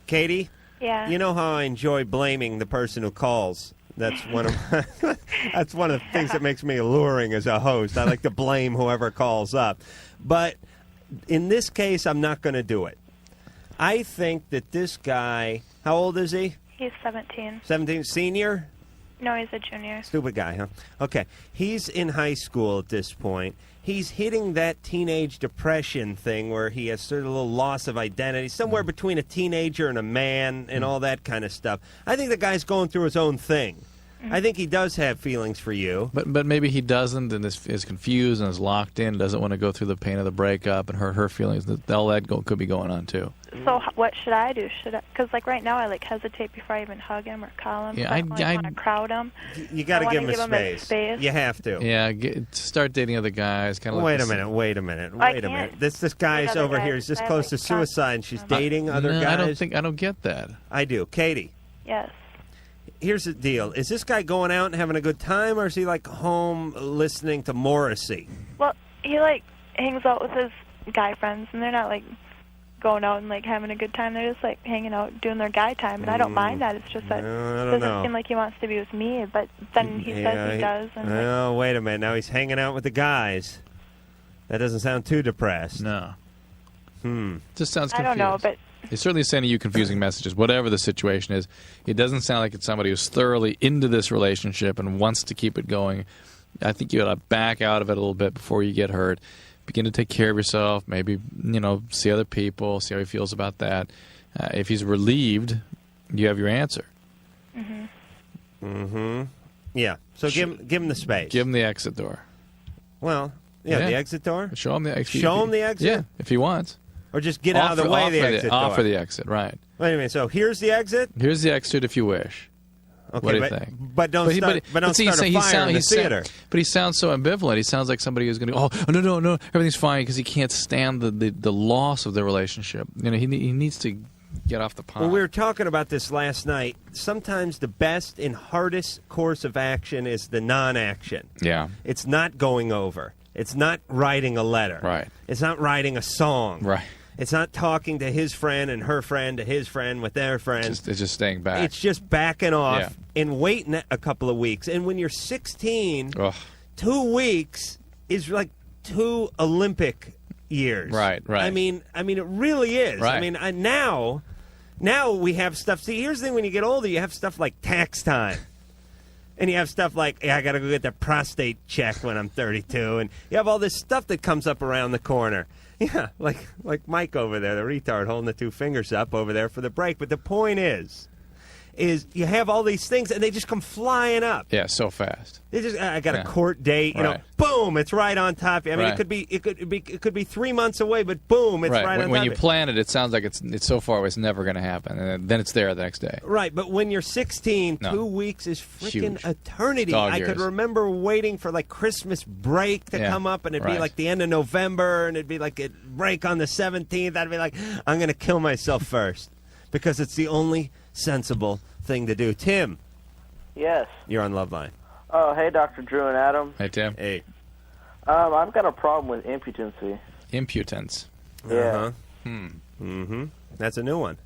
Katie. Yeah. You know how I enjoy blaming the person who calls. That's one of that's one of the things that makes me alluring as a host. I like to blame whoever calls up, but in this case, I'm not going to do it. I think that this guy. How old is he? He's 17. 17, senior. No, he's a junior. Stupid guy, huh? Okay. He's in high school at this point. He's hitting that teenage depression thing where he has sort of a little loss of identity, somewhere between a teenager and a man and all that kind of stuff. I think the guy's going through his own thing. I think he does have feelings for you. But maybe he doesn't and is confused and is locked in, doesn't want to go through the pain of the breakup and hurt her feelings. All that could be going on, too. So what should I do? Because, like, right now I, like, hesitate before I even hug him or call him. Yeah, I want to crowd him. You got to give him his space. You have to. Yeah, start dating other guys. Kind of. Wait a minute. This guy's over here. He's just close to suicide, and she's dating other guys. I don't get that. I do. Katie. Yes. Here's the deal. Is this guy going out and having a good time, or is he, like, home listening to Morrissey? Well, he, like, hangs out with his guy friends, and they're not, like, going out and, like, having a good time. They're just, like, hanging out, doing their guy time, and I don't mind that. It's just that it doesn't seem like he wants to be with me, but then he says he does. And oh, wait a minute. Now he's hanging out with the guys. That doesn't sound too depressed. No. Just sounds confused. I don't know, but... He's certainly sending you confusing messages, whatever the situation is. It doesn't sound like it's somebody who's thoroughly into this relationship and wants to keep it going. I think you got to back out of it a little bit before you get hurt. Begin to take care of yourself. Maybe, see other people, see how he feels about that. If he's relieved, you have your answer. Yeah. So give him the space. Give him the exit door. Well, the exit door? Show him the exit. Show him the exit? Yeah, if he wants. Or just get out of the way of the exit door. Offer the exit, right. Wait a minute. So here's the exit? Here's the exit if you wish. Okay, what do you but- think? but don't start a fire in the theater. But he sounds so ambivalent. He sounds like somebody who's going to go, oh, no, everything's fine, because he can't stand the loss of the relationship. You know, he needs to get off the pond. Well, we were talking about this last night. Sometimes the best and hardest course of action is the non-action. Yeah. It's not going over. It's not writing a letter. Right. It's not writing a song. Right. It's not talking to his friend and her friend to his friend with their friend. It's just staying back. It's just backing off Yeah. and waiting a couple of weeks. And when you're 16, Ugh. 2 weeks is like 2 Olympic years. Right. I mean, it really is. Right. I mean, now we have stuff. See, here's the thing: when you get older, you have stuff like tax time, and you have stuff like, I got to go get the prostate checked when I'm 32, and you have all this stuff that comes up around the corner. Yeah, like Mike over there, the retard, holding the 2 fingers up over there for the break. But the point is you have all these things, and they just come flying up. Yeah, so fast. They just, I got a court date, you know, boom, it's right on top of you. I mean, Right. it could be 3 months away, but boom, it's right on top When of you you. plan it, it sounds like it's so far away, it's never going to happen, and then it's there the next day. Right, but when you're 16, No. 2 weeks is freaking Huge. eternity. Dog I could years. remember waiting for like Christmas break to Yeah, come up, and it'd be right. like the end of November, and it'd be like a break on the 17th. I'd be like, I'm going to kill myself first because it's the only sensible thing to do. Tim, Yes. you're on Loveline. Oh, hey, Dr. Drew and Adam. Hey, Tim. Hey. I've got a problem with impotency. Impotence. Yeah. Uh-huh. Mm-hmm. That's a new one.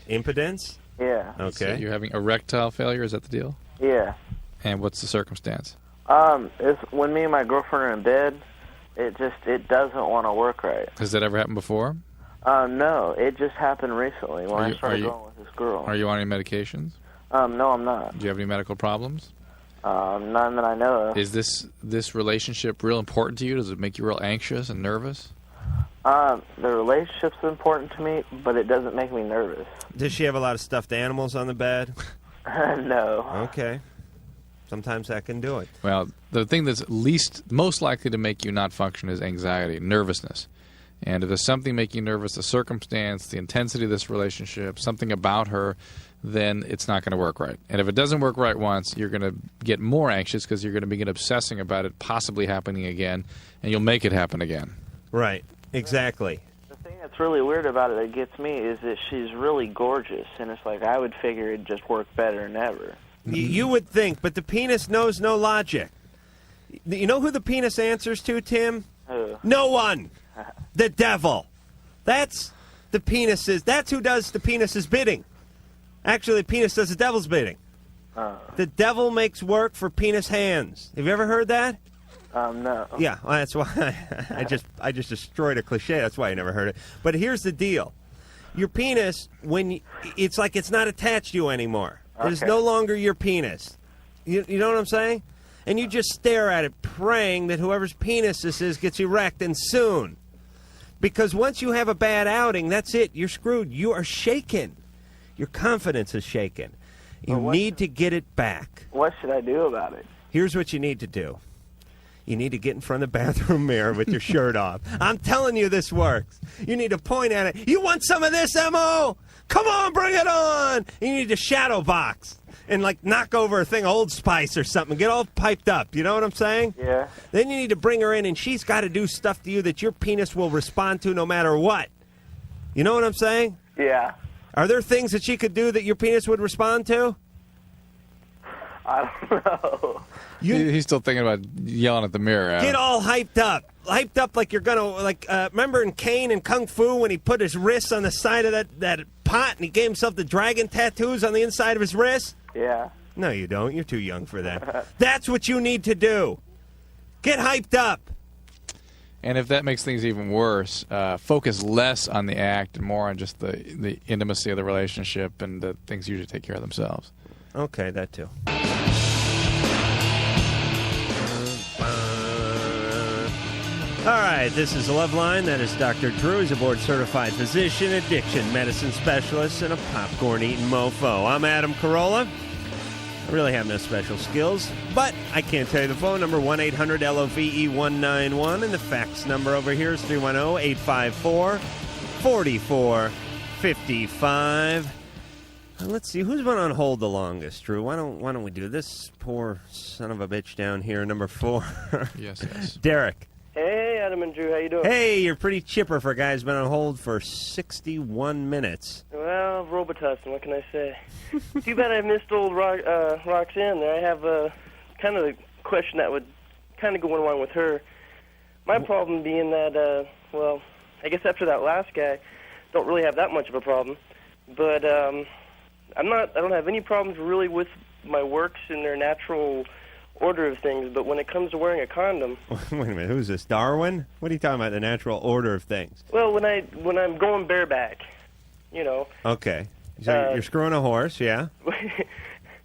Impotence? Yeah. Okay. So you're having erectile failure, is that the deal? Yeah. And what's the circumstance? It's when me and my girlfriend are in bed, it doesn't want to work right. Has that ever happened before? No, it just happened recently when Are I you- started are you- going with this girl. Are you on any medications? No, I'm not. Do you have any medical problems? None that I know of. Is this relationship real important to you? Does it make you real anxious and nervous? The relationship's important to me, but it doesn't make me nervous. Does she have a lot of stuffed animals on the bed? No. Okay. Sometimes that can do it. Well, the thing that's most likely to make you not function is anxiety, nervousness. And if there's something making you nervous, the circumstance, the intensity of this relationship, something about her, then it's not going to work right. And if it doesn't work right once, you're going to get more anxious because you're going to begin obsessing about it possibly happening again, and you'll make it happen again. Right. Exactly. The thing that's really weird about it that gets me is that she's really gorgeous, and it's like I would figure it'd just work better than ever. You would think, but the penis knows no logic. You know who the penis answers to, Tim? Who? No one. The devil. That's the penis's. That's who does the penis's bidding. Actually, the penis does the devil's bidding. The devil makes work for penis hands. Have you ever heard that? No. Yeah, well, that's why I just destroyed a cliche. That's why I never heard it. But here's the deal: your penis, it's like it's not attached to you anymore. It is Okay. no longer your penis. You know what I'm saying? And you just stare at it, praying that whoever's penis this is gets erect, and soon. Because once you have a bad outing, that's it. You're screwed. You are shaken. Your confidence is shaken. You need to get it back. What should I do about it? Here's what you need to do. You need to get in front of the bathroom mirror with your shirt off. I'm telling you this works. You need to point at it. You want some of this, M.O.? Come on, bring it on. You need to shadow box and, like, knock over a thing of Old Spice or something. Get all piped up. You know what I'm saying? Yeah. Then you need to bring her in, and she's got to do stuff to you that your penis will respond to no matter what. You know what I'm saying? Yeah. Are there things that she could do that your penis would respond to? I don't know. He's still thinking about yelling at the mirror. Adam. Get all hyped up. Hyped up like you're going to, remember in Kane and Kung Fu when he put his wrists on the side of that pot and he gave himself the dragon tattoos on the inside of his wrist? Yeah. No, you don't. You're too young for that. That's what you need to do. Get hyped up. And if that makes things even worse, focus less on the act and more on just the intimacy of the relationship, and the things usually take care of themselves. Okay, that too. All right, this is Loveline. That is Dr. Drew. He's a board-certified physician, addiction medicine specialist, and a popcorn-eating mofo. I'm Adam Carolla. I really have no special skills, but I can tell you the phone number, 1-800-LOVE-191, and the fax number over here is 310-854-4455. Let's see, who's been on hold the longest, Drew? Why don't we do this poor son of a bitch down here, number 4? Yes. Derek. Hey, Adam and Drew, how you doing? Hey, you're pretty chipper for a guy who's been on hold for 61 minutes. Well, Robitussin, what can I say? Too bad I missed old Roxanne there. I have kind of a question that would kind of go along with her. My problem being that, well, I guess after that last guy, don't really have that much of a problem. But I don't have any problems really with my works in their natural order of things, but when it comes to wearing a condom... Wait a minute, who's this, Darwin? What are you talking about, the natural order of things? Well, when I'm going bareback, you know... Okay. So you're screwing a horse, yeah?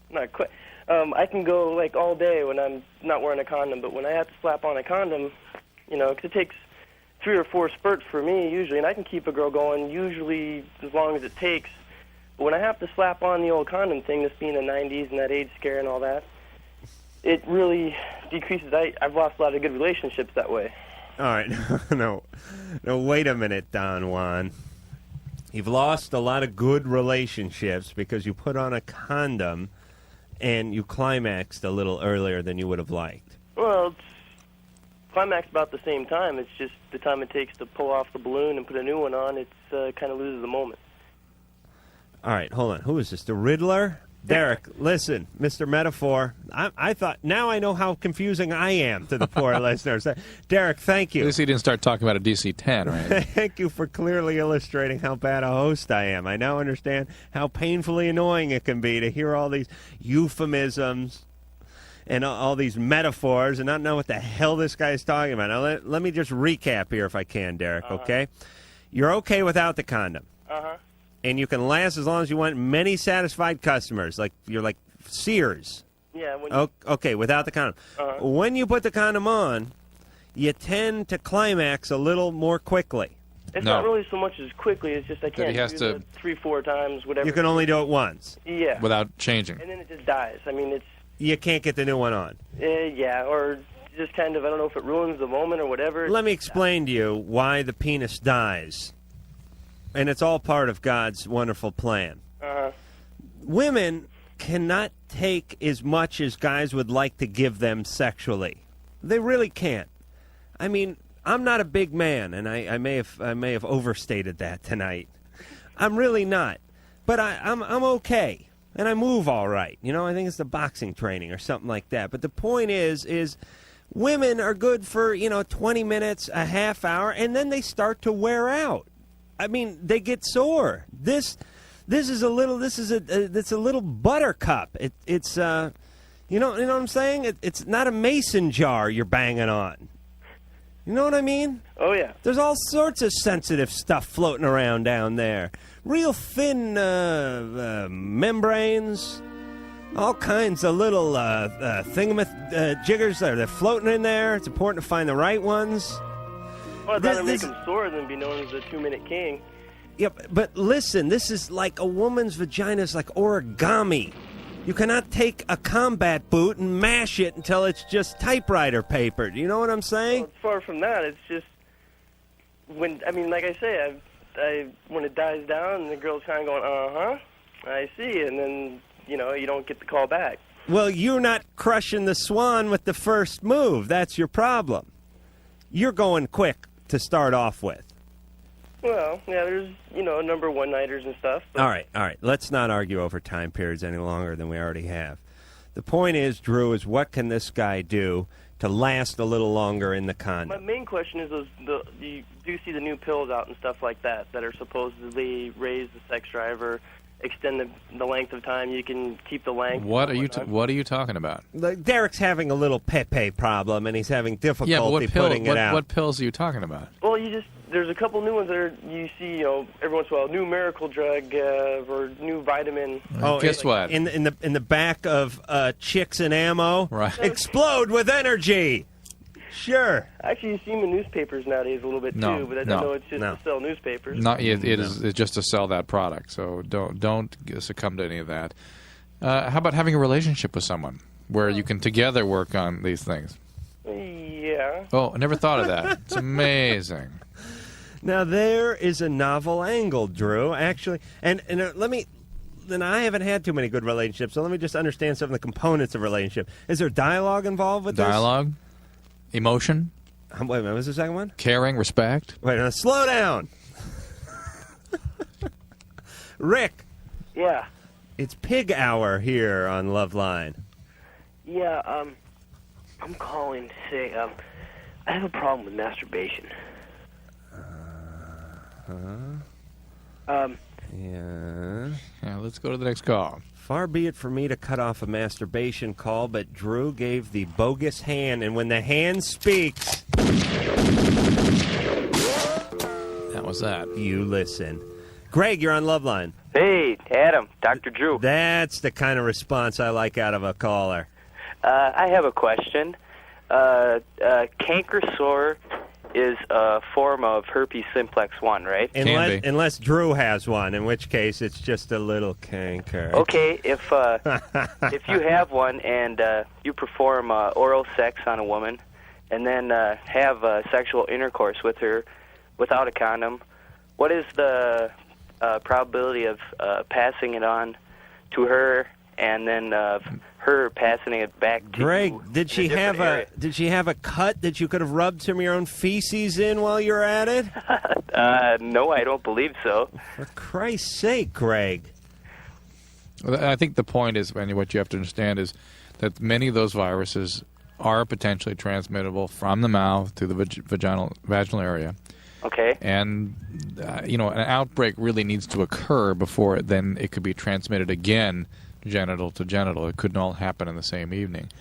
Not quite. I can go, like, all day when I'm not wearing a condom, but when I have to slap on a condom, you know, 'cause it takes 3 or 4 spurts for me, usually, and I can keep a girl going usually as long as it takes. But when I have to slap on the old condom thing, this being the 90s and that age scare and all that, it really decreases. I've lost a lot of good relationships that way. All right. No, wait a minute, Don Juan. You've lost a lot of good relationships because you put on a condom and you climaxed a little earlier than you would have liked. Well, it's climaxed about the same time. It's just the time it takes to pull off the balloon and put a new one on, it's kind of loses the moment. All right, hold on. Who is this, the Riddler? Derek, listen, Mr. Metaphor, I thought, now I know how confusing I am to the poor listeners. Derek, thank you. At least he didn't start talking about a DC-10, right? Thank you for clearly illustrating how bad a host I am. I now understand how painfully annoying it can be to hear all these euphemisms and all these metaphors and not know what the hell this guy is talking about. Now, let me just recap here if I can, Derek, okay? You're okay without the condom. Uh-huh. And you can last as long as you want. Many satisfied customers, like you're like Sears. Yeah. Okay, without the condom. When you put the condom on, you tend to climax a little more quickly. It's not really so much as quickly. It's just I can't do it 3-4 times, whatever. You can only do it once. Yeah. Without changing. And then it just dies. I mean, it's... You can't get the new one on. Yeah, or just kind of, I don't know if it ruins the moment or whatever. Let me explain to you why the penis dies. And it's all part of God's wonderful plan. Women cannot take as much as guys would like to give them sexually. They really can't. I mean, I'm not a big man, and I may have overstated that tonight. I'm really not. But I'm okay. And I move all right. You know, I think it's the boxing training or something like that. But the point is women are good for, 20 minutes, a half hour, and then they start to wear out. I mean, they get sore. This is a little buttercup. It's you know what I'm saying? It's not a mason jar you're banging on. You know what I mean? Oh yeah. There's all sorts of sensitive stuff floating around down there. Real thin membranes, all kinds of little thingamajiggers that are floating in there. It's important to find the right ones. Well, I'd rather make them sore than be known as the 2-minute king. Yep, but listen, this is like a woman's vagina is like origami. You cannot take a combat boot and mash it until it's just typewriter paper. Do you know what I'm saying? Well, it's far from that. It's just like I say, when it dies down, the girl's kind of going, I see, and then you don't get the call back. Well, you're not crushing the swan with the first move. That's your problem. You're going quick to start off with. Well, yeah, there's, number one-nighters and stuff. All right. Let's not argue over time periods any longer than we already have. The point is, Drew, is what can this guy do to last a little longer in the condom? My main question is, you do see the new pills out and stuff like that are supposedly raise the sex drive or extend the length of time you can keep the length. What are you talking about? Derek's having a little pepe problem, and he's having difficulty putting it out. What pills are you talking about? Well, there's a couple new ones that you see, every once in a while, new miracle drug or new vitamin. Guess what? In the back of Chicks and Ammo, right? Explode with energy. Sure. Actually, you see them in newspapers nowadays a little bit too, but I don't know it's just to sell newspapers. It's just to sell that product. So don't succumb to any of that. How about having a relationship with someone where you can together work on these things? Yeah. Oh, I never thought of that. It's amazing. Now there is a novel angle, Drew. Actually, and let me then I haven't had too many good relationships, so let me just understand some of the components of a relationship. Is there dialogue involved with Dialogue, emotion. Wait a minute, what was the second one? Caring, respect. Wait, now slow down. Rick. Yeah. It's pig hour here on Loveline. Yeah, I'm calling to say, I have a problem with masturbation. Yeah, let's go to the next call. Far be it for me to cut off a masturbation call, but Drew gave the bogus hand, and when the hand speaks... That was that. You listen. Greg, you're on Loveline. Hey, Adam, Dr. Drew. That's the kind of response I like out of a caller. I have a question. Canker sore is a form of herpes simplex 1, right? Unless Drew has one, in which case it's just a little canker. Okay, if you have one and you perform oral sex on a woman and then have sexual intercourse with her without a condom, what is the probability of passing it on to her and then her passing it back to Greg, you? did she have a cut that you could have rubbed some of your own feces in while you were at it? No, I don't believe so. For Christ's sake, Greg. I think the point is, and what you have to understand is that many of those viruses are potentially transmittable from the mouth to the vaginal area. Okay. And, an outbreak really needs to occur before then it could be transmitted again, genital to genital. It couldn't all happen in the same evening.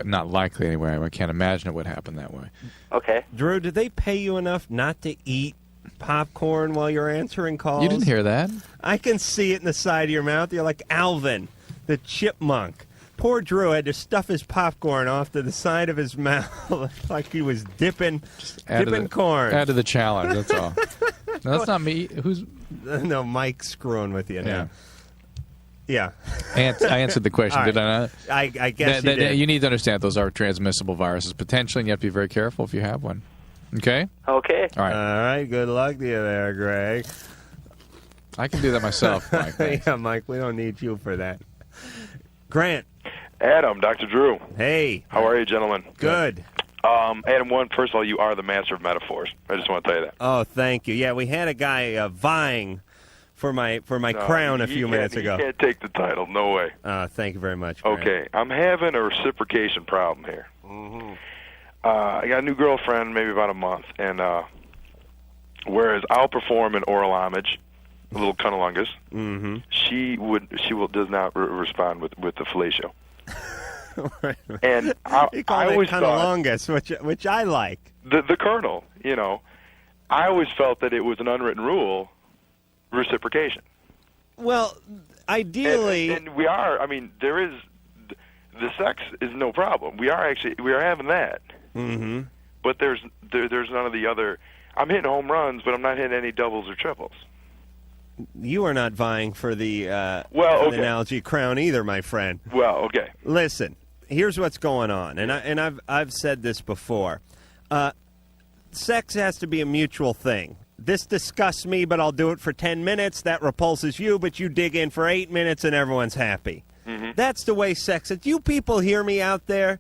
Not likely, anyway. I can't imagine it would happen that way. Okay. Drew, did they pay you enough not to eat popcorn while you're answering calls? You didn't hear that. I can see it in the side of your mouth. You're like Alvin, the chipmunk. Poor Drew had to stuff his popcorn off to the side of his mouth like he was dipping corn. Add to the challenge, that's all. No, that's not me. Who's? No, Mike's screwing with you now. Yeah. I answered the question, All did I not? I guess you did. You need to understand those are transmissible viruses potentially, and you have to be very careful if you have one. Okay? Okay. All right. All right. Good luck to you there, Greg. I can do that myself, Mike. Yeah, Mike, we don't need you for that. Grant. Adam, Dr. Drew. Hey. How are you, gentlemen? Good. Adam, first of all, you are the master of metaphors. I just want to tell you that. Oh, thank you. Yeah, we had a guy vying for my crown a few minutes ago. You can't take the title. No way. Thank you very much, Grant. Okay, I'm having a reciprocation problem here. Mm-hmm. I got a new girlfriend, maybe about a month, and whereas I'll perform an oral homage, a little cunnilingus, mm-hmm. she does not respond with the fellatio. Right. And you call I it always cunnilingus, which I like. The colonel, I always felt that it was an unwritten rule, reciprocation. Well, ideally, and we are. I mean, there is the sex is no problem. We are having that. Mm-hmm. But there's none of the other. I'm hitting home runs, but I'm not hitting any doubles or triples. You are not vying for the okay. analogy crown either, my friend. Well, okay. Listen, here's what's going on, and I've said this before. Sex has to be a mutual thing. This disgusts me, but I'll do it for 10 minutes. That repulses you, but you dig in for 8 minutes, and everyone's happy. Mm-hmm. That's the way sex is. You people hear me out there?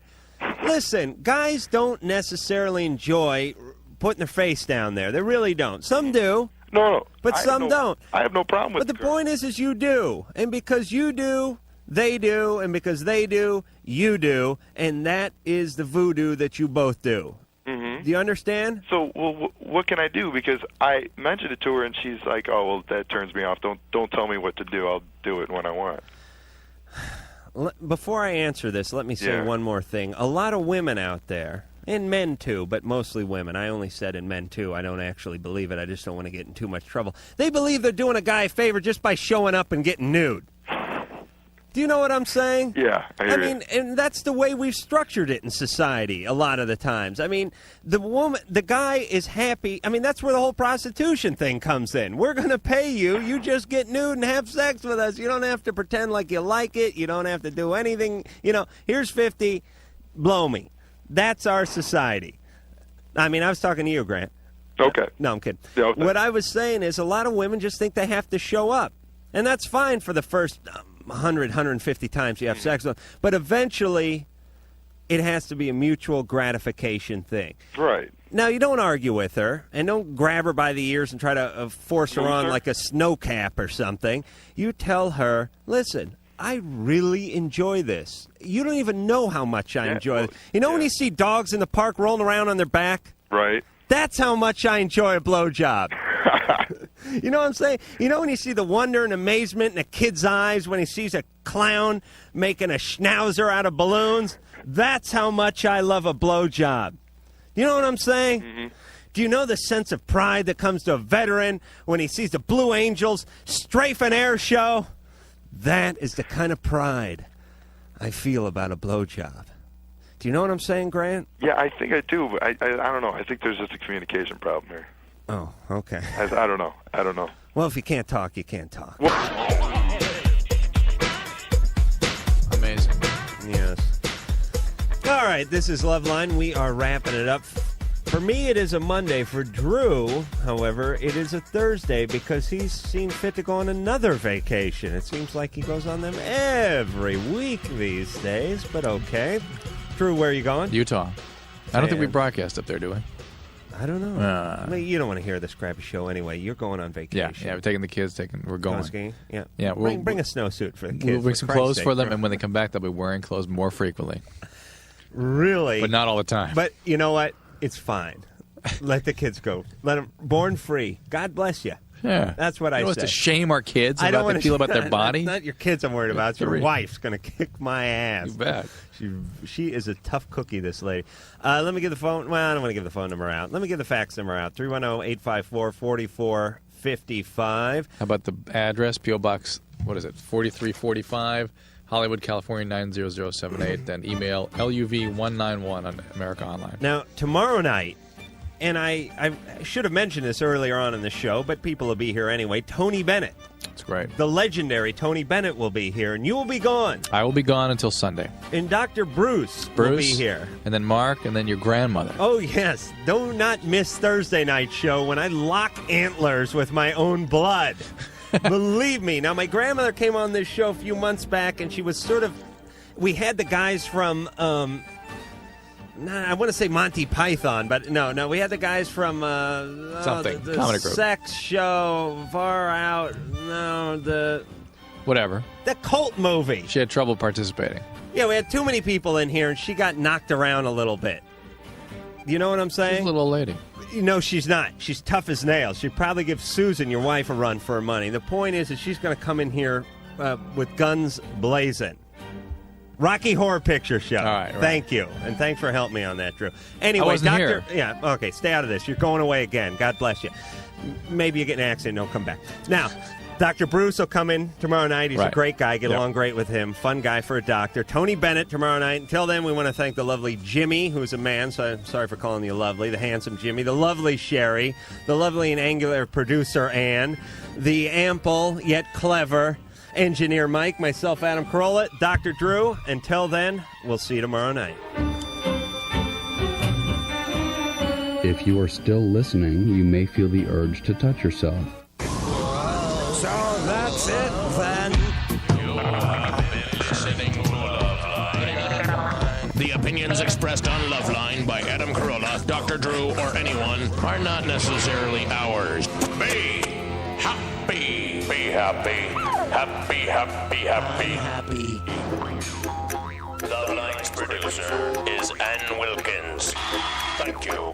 Listen, guys don't necessarily enjoy putting their face down there. They really don't. Some do. No. But some don't. I have no problem with But the point is you do. And because you do, they do. And because they do, you do. And that is the voodoo that you both do. Mm-hmm. Do you understand? So, what can I do? Because I mentioned it to her, and she's like, "Oh, well, that turns me off. Don't tell me what to do. I'll do it when I want." Before I answer this, let me say one more thing. A lot of women out there, and men too, but mostly women. I only said in men too. I don't actually believe it. I just don't want to get in too much trouble. They believe they're doing a guy a favor just by showing up and getting nude. Do you know what I'm saying? Yeah, I mean, and that's the way we've structured it in society a lot of the times. I mean, the guy is happy. I mean, that's where the whole prostitution thing comes in. We're going to pay you. You just get nude and have sex with us. You don't have to pretend like you like it. You don't have to do anything. Here's 50. Blow me. That's our society. I mean, I was talking to you, Grant. Okay. No, I'm kidding. Yeah, okay. What I was saying is a lot of women just think they have to show up. And that's fine for the first 100, 150 times you have sex with them. But eventually, it has to be a mutual gratification thing. Right. Now, you don't argue with her, and don't grab her by the ears and try to force her on like a snow cap or something. You tell her, listen, I really enjoy this. You don't even know how much I enjoy it. You know when you see dogs in the park rolling around on their back? Right. That's how much I enjoy a blowjob. You know what I'm saying? You know when you see the wonder and amazement in a kid's eyes when he sees a clown making a schnauzer out of balloons? That's how much I love a blowjob. You know what I'm saying? Mm-hmm. Do you know the sense of pride that comes to a veteran when he sees the Blue Angels strafe an air show? That is the kind of pride I feel about a blowjob. Do you know what I'm saying, Grant? Yeah, I think I do. But I don't know. I think there's just a communication problem here. Oh, okay. I don't know. I don't know. Well, if you can't talk, you can't talk. Amazing. Yes. All right, this is Loveline. We are wrapping it up. For me, it is a Monday. For Drew, however, it is a Thursday because he's seen fit to go on another vacation. It seems like he goes on them every week these days, but okay. Drew, where are you going? Utah. I don't think we broadcast up there, do we? I don't know. I mean, you don't want to hear this crappy show anyway. You're going on vacation. Yeah, we're taking the kids. We're going. Skiing? Yeah. Yeah. Bring a snowsuit for the kids. We'll bring some clothes sake. for them, and when they come back, they'll be wearing clothes more frequently. Really? But not all the time. But you know what? It's fine. Let the kids go. Let them born free. God bless you. Yeah. That's what I say. To shame our kids I about don't how they feel about their body? Not your kids I'm worried about. It's your wife's going to kick my ass. You bet. She is a tough cookie, this lady. Let me give the phone. Well, I don't want to give the phone number out. Let me give the fax number out. 310-854-4455. How about the address? P.O. Box, 4345, Hollywood, California, 90078. Then email LUV191 on America Online. Now, tomorrow night, and I should have mentioned this earlier on in the show, but people will be here anyway. Tony Bennett. That's great. The legendary Tony Bennett will be here, and you will be gone. I will be gone until Sunday. And Dr. Bruce will be here. And then Mark, and then your grandmother. Oh, yes. Do not miss Thursday night show when I lock antlers with my own blood. Believe me. Now, my grandmother came on this show a few months back, and she was sort of... We had the guys from... I want to say Monty Python, but no. We had the guys from something the comedy group, sex show, Far Out. No, the whatever, the cult movie. She had trouble participating. Yeah, we had too many people in here, and she got knocked around a little bit. You know what I'm saying? She's a little old lady. No, she's not. She's tough as nails. She'd probably give Susan, your wife, a run for her money. The point is that she's going to come in here with guns blazing. Rocky Horror Picture Show. All right. Thank you. And thanks for helping me on that, Drew. Anyway, I wasn't here. Yeah, okay, stay out of this. You're going away again. God bless you. Maybe you get in an accident and don't come back. Now, Dr. Bruce will come in tomorrow night. He's a great guy. Get along great with him. Fun guy for a doctor. Tony Bennett tomorrow night. Until then, we want to thank the lovely Jimmy, who's a man, so I'm sorry for calling you lovely, the handsome Jimmy, the lovely Sherry, the lovely and angular producer Ann, the ample yet clever engineer Mike, myself, Adam Carolla, Dr. Drew. Until then, we'll see you tomorrow night. If you are still listening, you may feel the urge to touch yourself. So that's it then. You have been listening to Loveline. The opinions expressed on Loveline by Adam Carolla, Dr. Drew, or anyone are not necessarily ours. Be happy. Be happy. Happy, happy, happy. Happy. Loveline's producer is Ann Wilkins.